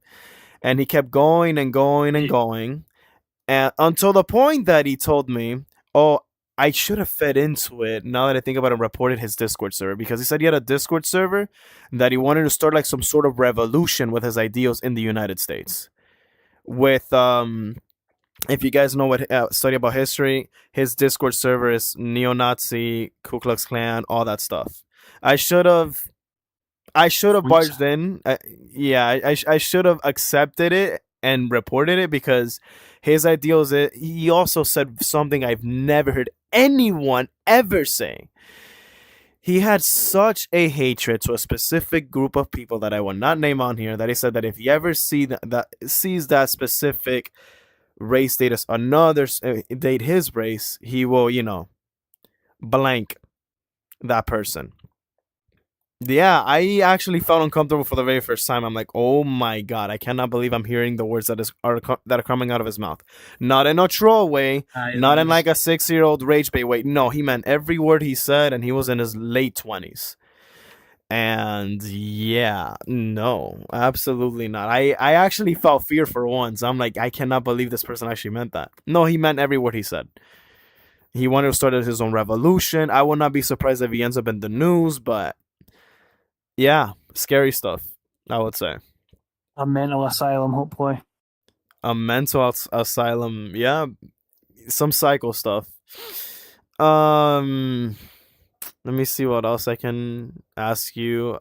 And he kept going and going and going, and until the point that he told me, "Oh, I should have fed into it." Now that I think about it, and reported his Discord server because he said he had a Discord server that he wanted to start like some sort of revolution with his ideals in the United States. With if you guys know what study about history, his Discord server is neo-Nazi, Ku Klux Klan, all that stuff. I should have I should have Sweet. barged in. Yeah, I should have accepted it and reported it because his ideals. He also said something I've never heard anyone ever say. He had such a hatred to a specific group of people that I will not name on here. That he said that if he ever sees that specific race date as another date his race, he will blank that person. Yeah, I actually felt uncomfortable for the very first time. I'm like, oh my god, I cannot believe I'm hearing the words that are coming out of his mouth. Not in a troll way, Aye, not that in like was a 6 year old rage bait way. No, he meant every word he said, and he was in his late 20s. And yeah, no, absolutely not. I actually felt fear for once. I'm like, I cannot believe this person actually meant that. No, he meant every word he said. He wanted to start his own revolution. I would not be surprised if he ends up in the news, but yeah, scary stuff, I would say. a mental asylum, hopefully. A mental asylum, yeah, some psycho stuff. Um, Let me see what else I can ask you.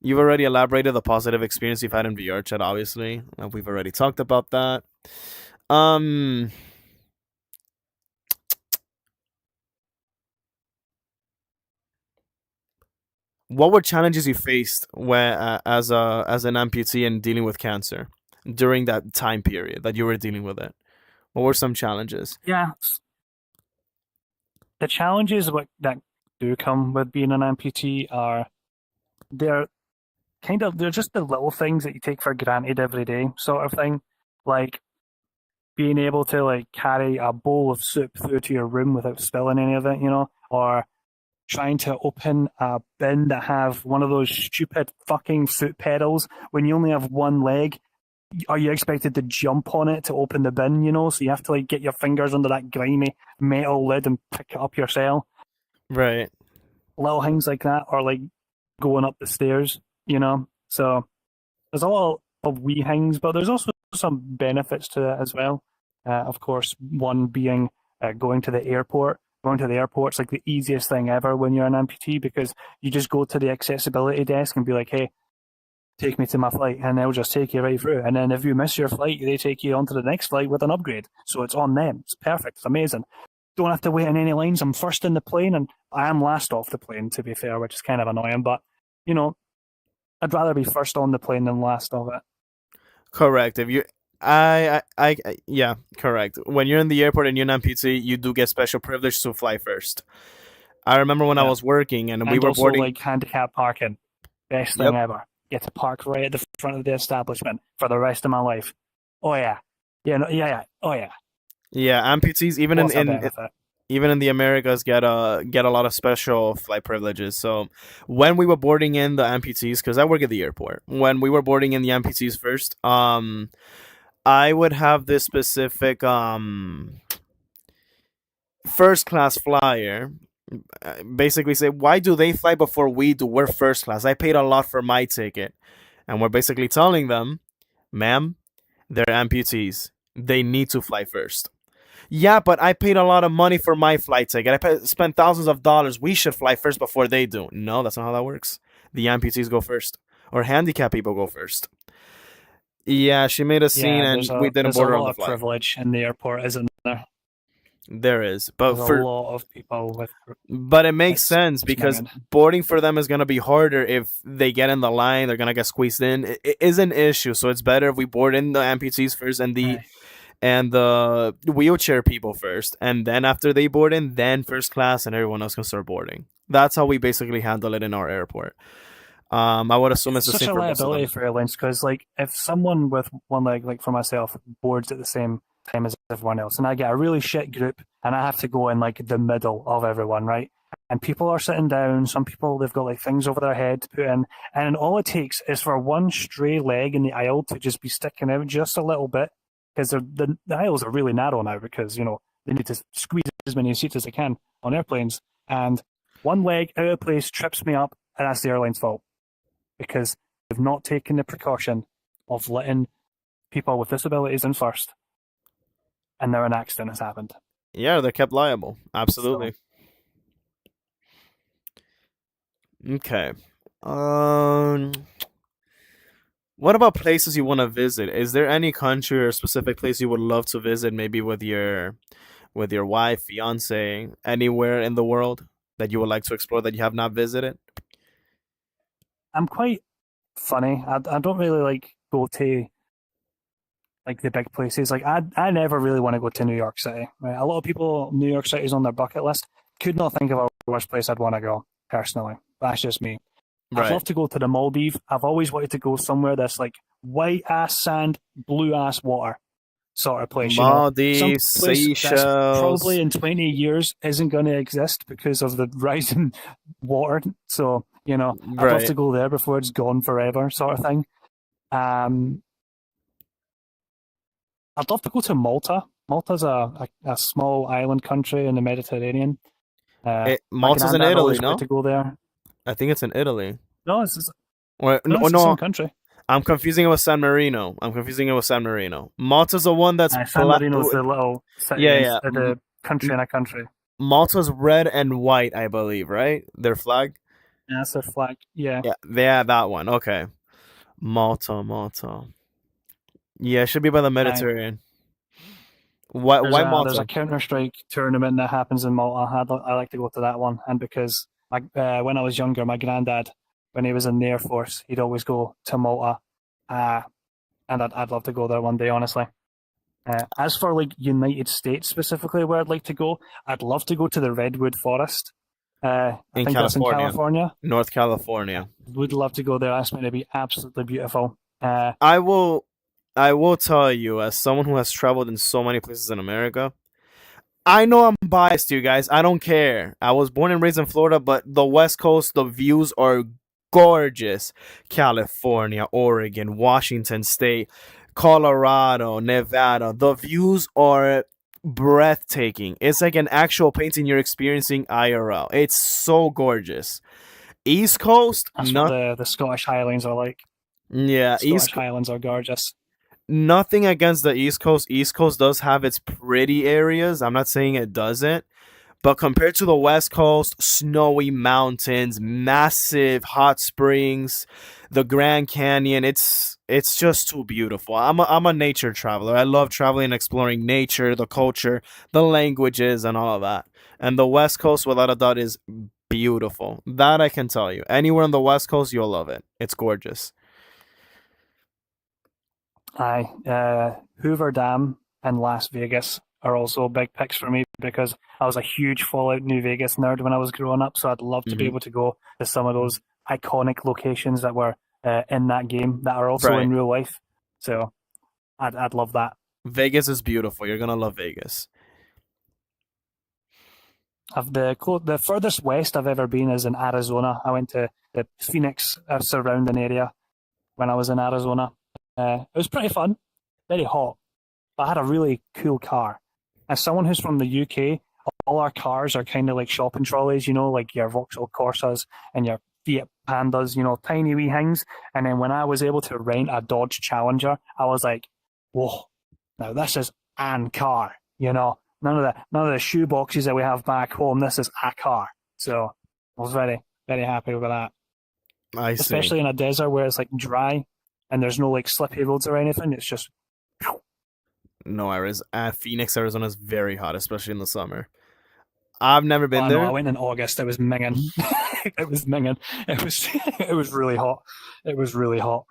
You've already elaborated the positive experience you've had in VRChat, obviously. We've already talked about that. Um, what were challenges you faced as an amputee and dealing with cancer during that time period that you were dealing with it? What were some challenges? Yeah, the challenges that do come with being an amputee are they're they're just the little things that you take for granted every day, sort of thing. Like being able to like carry a bowl of soup through to your room without spilling any of it, or trying to open a bin that have one of those stupid fucking foot pedals when you only have one leg. Are you expected to jump on it to open the bin, So you have to like get your fingers under that grimy metal lid and pick it up yourself. Right. Little things like that, or like going up the stairs. So there's a lot of wee things, but there's also some benefits to it as well. Of course, one being going to the airport. Going to the airport's like the easiest thing ever when you're an amputee because you just go to the accessibility desk and be like, hey, take me to my flight, and they'll just take you right through. And then if you miss your flight, they take you on to the next flight with an upgrade. So it's on them. It's perfect. It's amazing. Don't have to wait in any lines. I'm first in the plane, and I am last off the plane, to be fair, which is kind of annoying. But, I'd rather be first on the plane than last of it. Correct. If you, yeah, correct. When you're in the airport and you're an amputee, you do get special privilege to fly first. I remember when I Yeah. was working and we And were also, boarding. like, handicap parking. Best thing Yep. ever. Get to park right at the front of the establishment for the rest of my life. Oh, yeah. Yeah, no, yeah, yeah. Oh, yeah. Yeah, amputees even What's a benefit? even in the Americas get a lot of special flight privileges. So when we were boarding in the amputees, because I work at the airport, when we were boarding in the amputees first, I would have this specific first class flyer. Basically, say why do they fly before we do? We're first class. I paid a lot for my ticket, and we're basically telling them, ma'am, they're amputees. They need to fly first. Yeah, but I paid a lot of money for my flight ticket. Spent thousands of dollars. We should fly first before they do. No, that's not how that works. The amputees go first, or handicapped people go first. Yeah, she made a scene, Yeah, and we didn't there's a board her on lot the of flight. privilege in the airport, isn't there? There is, but There's a for lot of people with but it makes it's sense it's because minging. boarding for them is gonna be harder if they get in the line. They're gonna get squeezed in. It is an issue, so it's better if we board in the amputees first Aye. and the wheelchair people first, and then after they board in, then first class and everyone else can start boarding. That's how we basically handle it in our airport. I would assume it's It's the such same a for most of liability them. for airlines because, like, if someone with one leg, like for myself, boards at the same time as everyone else, and I get a really shit group, and I have to go in like the middle of everyone, right? And people are sitting down. Some people they've got like things over their head to put in, and all it takes is for one stray leg in the aisle to just be sticking out just a little bit because the aisles are really narrow now because they need to squeeze as many seats as they can on airplanes, and one leg out of place trips me up, and that's the airline's fault because they've not taken the precaution of letting people with disabilities in first, and now an accident has happened. Yeah, they're kept liable. So Absolutely. Okay. Um, what about places you want to visit? Is there any country or specific place you would love to visit? Maybe with your wife, fiance, anywhere in the world that you would like to explore that you have not visited? I'm quite funny. I don't really like go to like the big places. Like I never really want to go to New York City. Right? A lot of people New York City is on their bucket list. could not think of a worse place I'd want to go personally. That's just me. I'd Right. love to go to the Maldives. I've always wanted to go somewhere that's like white ass sand, blue ass water sort of place. Some Maldives, place that's Seychelles. probably in 20 years isn't going to exist because of the rise in water. So I'd love Right. to go there before it's gone forever, sort of thing. Um, I'd love to go to Malta. Malta's a small island country in the Mediterranean. My Malta's in granddad Italy, always wanted no? to go there. I think it's in Italy. No, No, it's the no, same country. I'm confusing it with San Marino. Malta's the one that's San black. Marino's the little city Yeah, in yeah. the country in a country. Malta's red and white, I believe, right? Their flag. Yeah, that's their flag. Yeah. Yeah, that one. Okay. Malta. Yeah, it should be by the Aye. Mediterranean. Why There's a Malta? Counter Strike tournament that happens in Malta. I like to go to that one, and because when I was younger, my granddad, when he was in the Air Force, he'd always go to Malta, uh, and I'd love to go there one day, honestly. As for like United States specifically, where I'd like to go, I'd love to go to the Redwood Forest. I In think that's in California, California. North California. Would love to go there. That's meant to be absolutely beautiful. I will I will tell you, as someone who has traveled in so many places in America, I know I'm biased, you guys. I don't care. I was born and raised in Florida, but the West Coast, the views are gorgeous. California, Oregon, Washington State, Colorado, Nevada. The views are breathtaking. It's like an actual painting you're experiencing IRL. It's so gorgeous. East Coast, that's what not the Scottish Highlands are like. yeah, Scottish Highlands are gorgeous. nothing against the East Coast. East Coast does have its pretty areas. I'm not saying it doesn't. But compared to the West Coast, snowy mountains, massive hot springs, the Grand Canyon, it's just too beautiful. I'm a nature traveler. I love traveling and exploring nature, the culture, the languages and all of that. And the West Coast without a doubt is beautiful. That I can tell you. Anywhere on the West Coast, you'll love it. It's gorgeous. Aye, Hoover Dam and Las Vegas are also big picks for me because I was a huge Fallout New Vegas nerd when I was growing up. So I'd love to be Hmm. able to go to some of those iconic locations that were in that game that are also Right. in real life. So I'd love that. Vegas is beautiful. You're gonna love Vegas. Of the furthest west I've ever been is in Arizona. I went to the Phoenix surrounding area when I was in Arizona. It was pretty fun, very hot, but I had a really cool car. As someone who's from the UK, all our cars are kind of like shopping trolleys, like your Vauxhall Corsas and your Fiat Pandas, tiny wee things. And then when I was able to rent a Dodge Challenger, I was like, whoa, now this is an car. None of the shoe boxes that we have back home. This is a car. So I was very, very happy with that. I see. Especially in a desert where it's like dry and there's no like slippy roads or anything. It's just No, Phoenix, Arizona is very hot, especially in the summer. I've never been oh no, I there. went in August. It was minging. It was minging. It was it was really hot. It was really hot.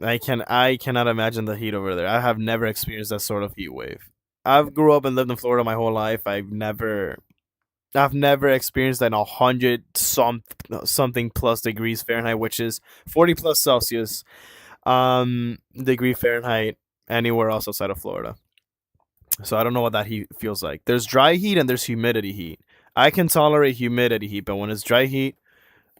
I cannot imagine the heat over there. I have never experienced that sort of heat wave. I've grew up and lived in Florida my whole life. I've never experienced an 100 something plus degrees Fahrenheit, which is 40 plus Celsius degree Fahrenheit anywhere else outside of Florida. So I don't know what that heat feels like. There's dry heat and there's humidity heat. I can tolerate humidity heat, but when it's dry heat,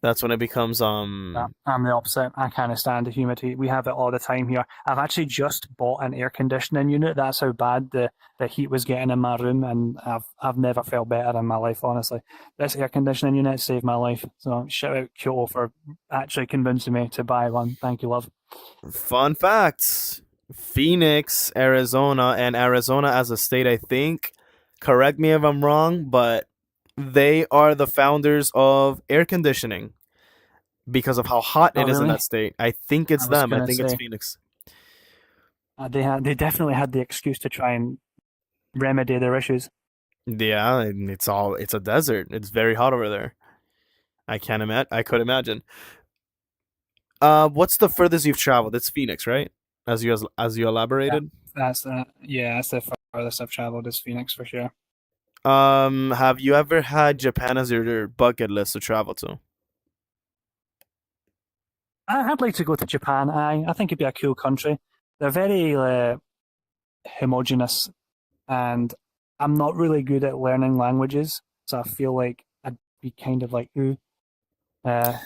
that's when it becomes Yeah, I'm the opposite. I can't stand the humidity. We have it all the time here. I've actually just bought an air conditioning unit. That's how bad the heat was getting in my room, and I've never felt better in my life, honestly. This air conditioning unit saved my life. So shout out Kyoto for actually convincing me to buy one. Thank you, love. fun facts. Phoenix, Arizona, and Arizona as a state, I think. Correct me if I'm wrong, but they are the founders of air conditioning because of how hot Oh, it is in that really? state. I think it's I was them. I gonna think it's say Phoenix. they definitely had the excuse to try and remedy their issues. Yeah, and it's a desert. It's very hot over there. I can't imagine. I could imagine. What's the furthest you've traveled? It's Phoenix, right? As you Yeah, elaborated. that's yeah, that's the farthest I've traveled is Phoenix for sure. Have you ever had Japan as your bucket list to travel to? I'd like to go to Japan. I think it'd be a cool country. They're very homogenous, and I'm not really good at learning languages, so I feel like I'd be kind of like, ooh. Uh,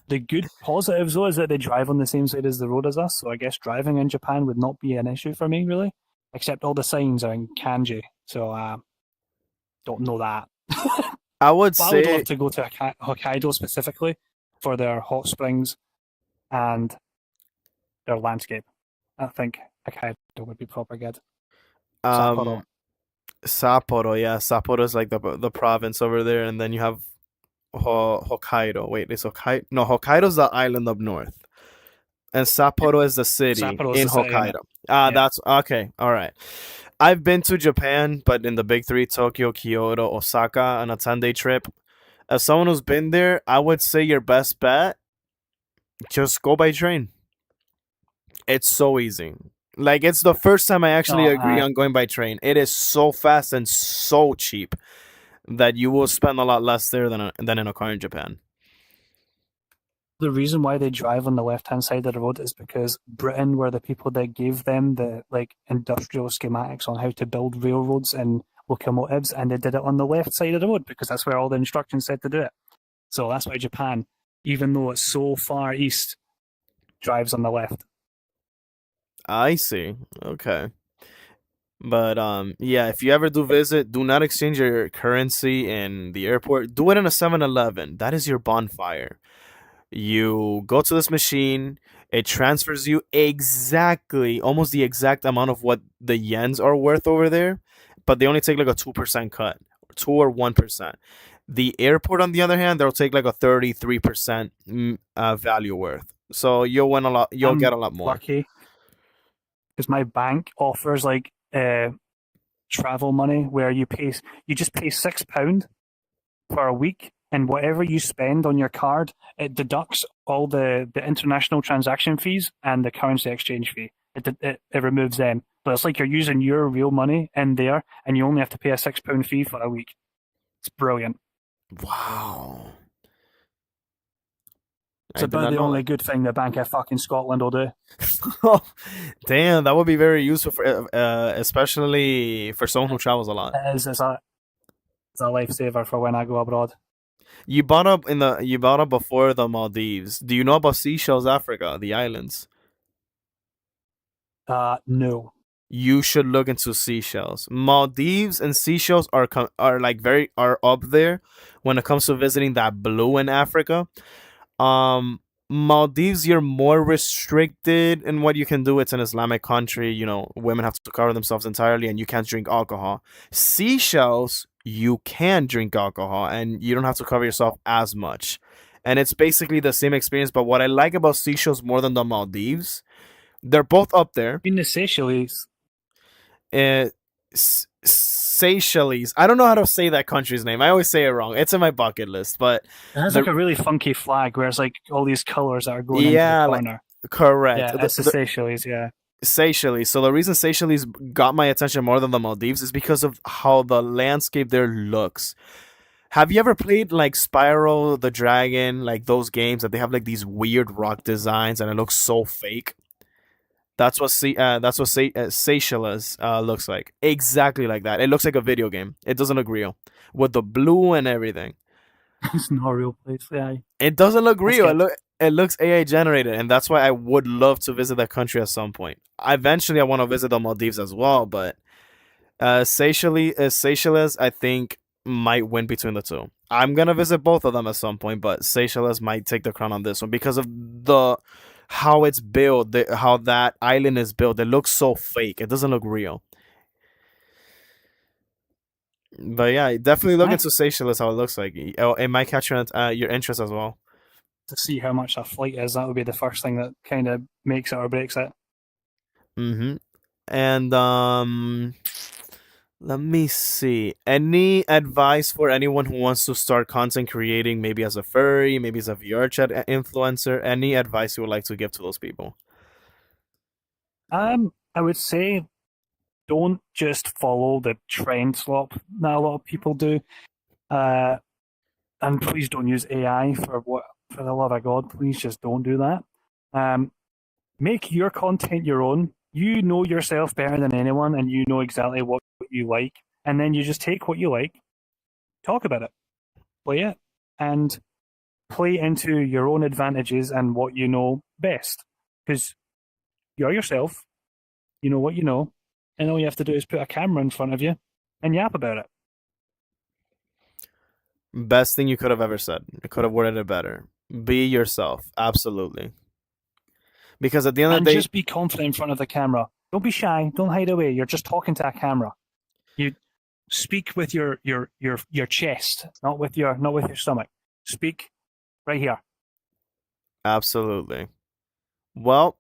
the good positives though is that they drive on the same side as the road as us, so I guess driving in Japan would not be an issue for me really, except all the signs are in kanji, so don't know that. I would But I would love say to go to Hokkaido specifically for their hot springs and their landscape. I think Hokkaido would be proper good. Sapporo. um Sapporo, yeah, Sapporo is like the province over there, and then you have Hokkaido. Wait, is Hokkaido? No, Hokkaido's the island up north, and Sapporo is the city Sapporo's in the city in Hokkaido. it. Ah, Yeah. that's okay. All right. I've been to Japan, but in the big three: Tokyo, Kyoto, Osaka, on a 10-day trip. As someone who's been there, I would say your best bet just go by train. It's so easy. Like it's the first time I actually Oh, agree on going by train. It is so fast and so cheap that you will spend a lot less there than in a car in Japan. the reason why they drive on the left hand side of the road is because Britain were the people that gave them the like industrial schematics on how to build railroads and locomotives, and they did it on the left side of the road because that's where all the instructions said to do it. So that's why Japan, even though it's so far east, drives on the left. I see. Okay. But yeah, if you ever do visit, do not exchange your currency in the airport. Do it in a 7-Eleven. That is your bonfire. You go to this machine, it transfers you exactly, almost the exact amount of what the yens are worth over there, but they only take like a 2% cut, 2 or 1%. The airport, on the other hand, they'll take like a 33% value worth. So you'll win a lot, you'll get I'm a lot more. lucky because my bank offers like travel money where you just pay £6 for a week, and whatever you spend on your card, it deducts all the international transaction fees and the currency exchange fee. It removes them. But it's like you're using your real money in there, and you only have to pay a £6 fee for a week. It's brilliant. Wow. It's I did about not the know only that. good thing the Bank of fucking Scotland will do. Damn, that would be very useful for, especially for someone who travels a lot. It is. It's a lifesaver for when I go abroad. You bought up before the Maldives. Do you know about Seychelles, Africa, the islands? No. You should look into Seychelles. Maldives and Seychelles are like are up there when it comes to visiting that blue in Africa. Um, Maldives, you're more restricted in what you can do. It's an Islamic country. You know, women have to cover themselves entirely, and you can't drink alcohol. Seychelles, you can drink alcohol, and you don't have to cover yourself as much. And it's basically the same experience. But what I like about Seychelles more than the Maldives, they're both up there. In the Seychelles, uh, Seychelles. I don't know how to say that country's name. I always say it wrong. It's in my bucket list, but it has the like a really funky flag where it's like all these colors that are going into the yeah, like corner. correct. Yeah, that's the Seychelles. Yeah. Seychelles. So the reason Seychelles got my attention more than the Maldives is because of how the landscape there looks. Have you ever played like Spyro the Dragon, like those games that they have like these weird rock designs and it looks so fake? Seychelles looks like. Exactly like that. It looks like a video game. It doesn't look real with the blue and everything. It's not a real place. Yeah, It doesn't look I real. skip. It looks AI generated, and that's why I would love to visit that country at some point. Eventually, I want to visit the Maldives as well, but Seychelles, I think might win between the two. I'm gonna visit both of them at some point, but Seychelles might take the crown on this one because of the how it's built, how that island is built. It looks so fake. It doesn't look real. But yeah, definitely look I have into Seychelles how it looks like. Oh, it might catch your interest as well. to see how much a flight is. That would be the first thing that kind of makes it or breaks it. Mm-hmm. And let me see. Any advice for anyone who wants to start content creating, maybe as a furry, maybe as a VRChat influencer? Any advice you would like to give to those people? I would say don't just follow the trend slop that a lot of people do. Uh, and please don't use AI for the love of God, please just don't do that. Make your content your own. You know yourself better than anyone, and you know exactly what you like. And then you just take what you like, talk about it, play it, and play into your own advantages and what you know best. Because you're yourself, you know what you know, and all you have to do is put a camera in front of you and yap about it. Best thing you could have ever said. I could have worded it better. Be yourself. Absolutely. Because at the end of And the day, just be confident in front of the camera. Don't be shy. Don't hide away. You're just talking to a camera. You speak with your chest, not with your stomach. Speak right here. absolutely. Well,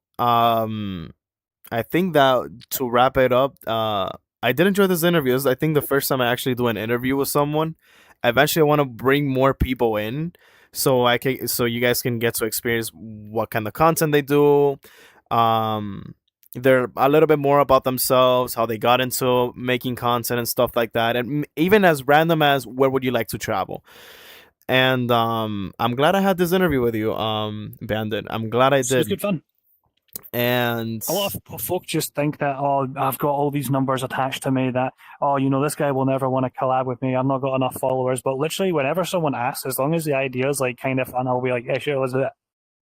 I think that to wrap it up, I did enjoy this interview. This is, I think, the first time I actually do an interview with someone. Eventually, I want to bring more people in, so you guys can get to experience what kind of content they do. Um, they're a little bit more about themselves, how they got into making content and stuff like that, and even as random as where would you like to travel. And I'm glad I had this interview with you, Bandit. I'm glad I So it was did. good fun. And A lot of folk just think that, oh, I've got all these numbers attached to me that, oh, this guy will never want to collab with me. I've not got enough followers. But literally, whenever someone asks, as long as the idea is like kind of fun, I'll be like, yeah, sure, let's do it.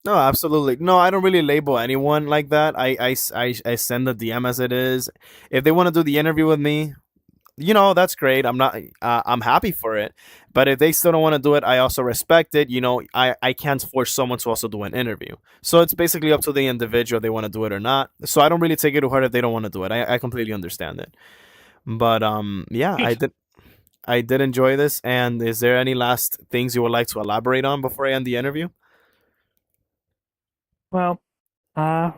no, absolutely. No, I don't really label anyone like that. I send the DM as it is. If they want to do the interview with me, that's great. I'm happy for it. But if they still don't want to do it, I also respect it. I can't force someone to also do an interview. So it's basically up to the individual if they want to do it or not. So I don't really take it to heart if they don't want to do it. I completely understand it. But yeah, Good. I did enjoy this. And is there any last things you would like to elaborate on before I end the interview? Well, uh,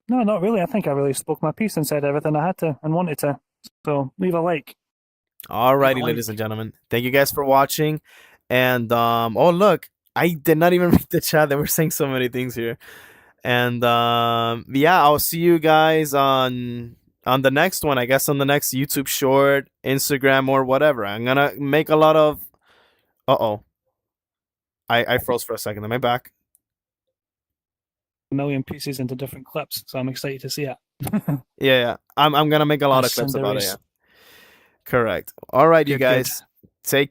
no, not really. I think I really spoke my piece and said everything I had to and wanted to. So leave a like. Leave a Alrighty, ladies and like. gentlemen. Thank you guys for watching. And oh look, I did not even read the chat. They were saying so many things here. And yeah, I'll see you guys on the next one. I guess on the next YouTube short, Instagram, or whatever. I'm gonna make a lot of. Uh-oh. I froze for a second. Am I back? A million pieces into different clips. So I'm excited to see it. Yeah. I'm gonna make a lot of clips about it. Yeah. Cinderies. Correct. All right, you Good, good. guys. Take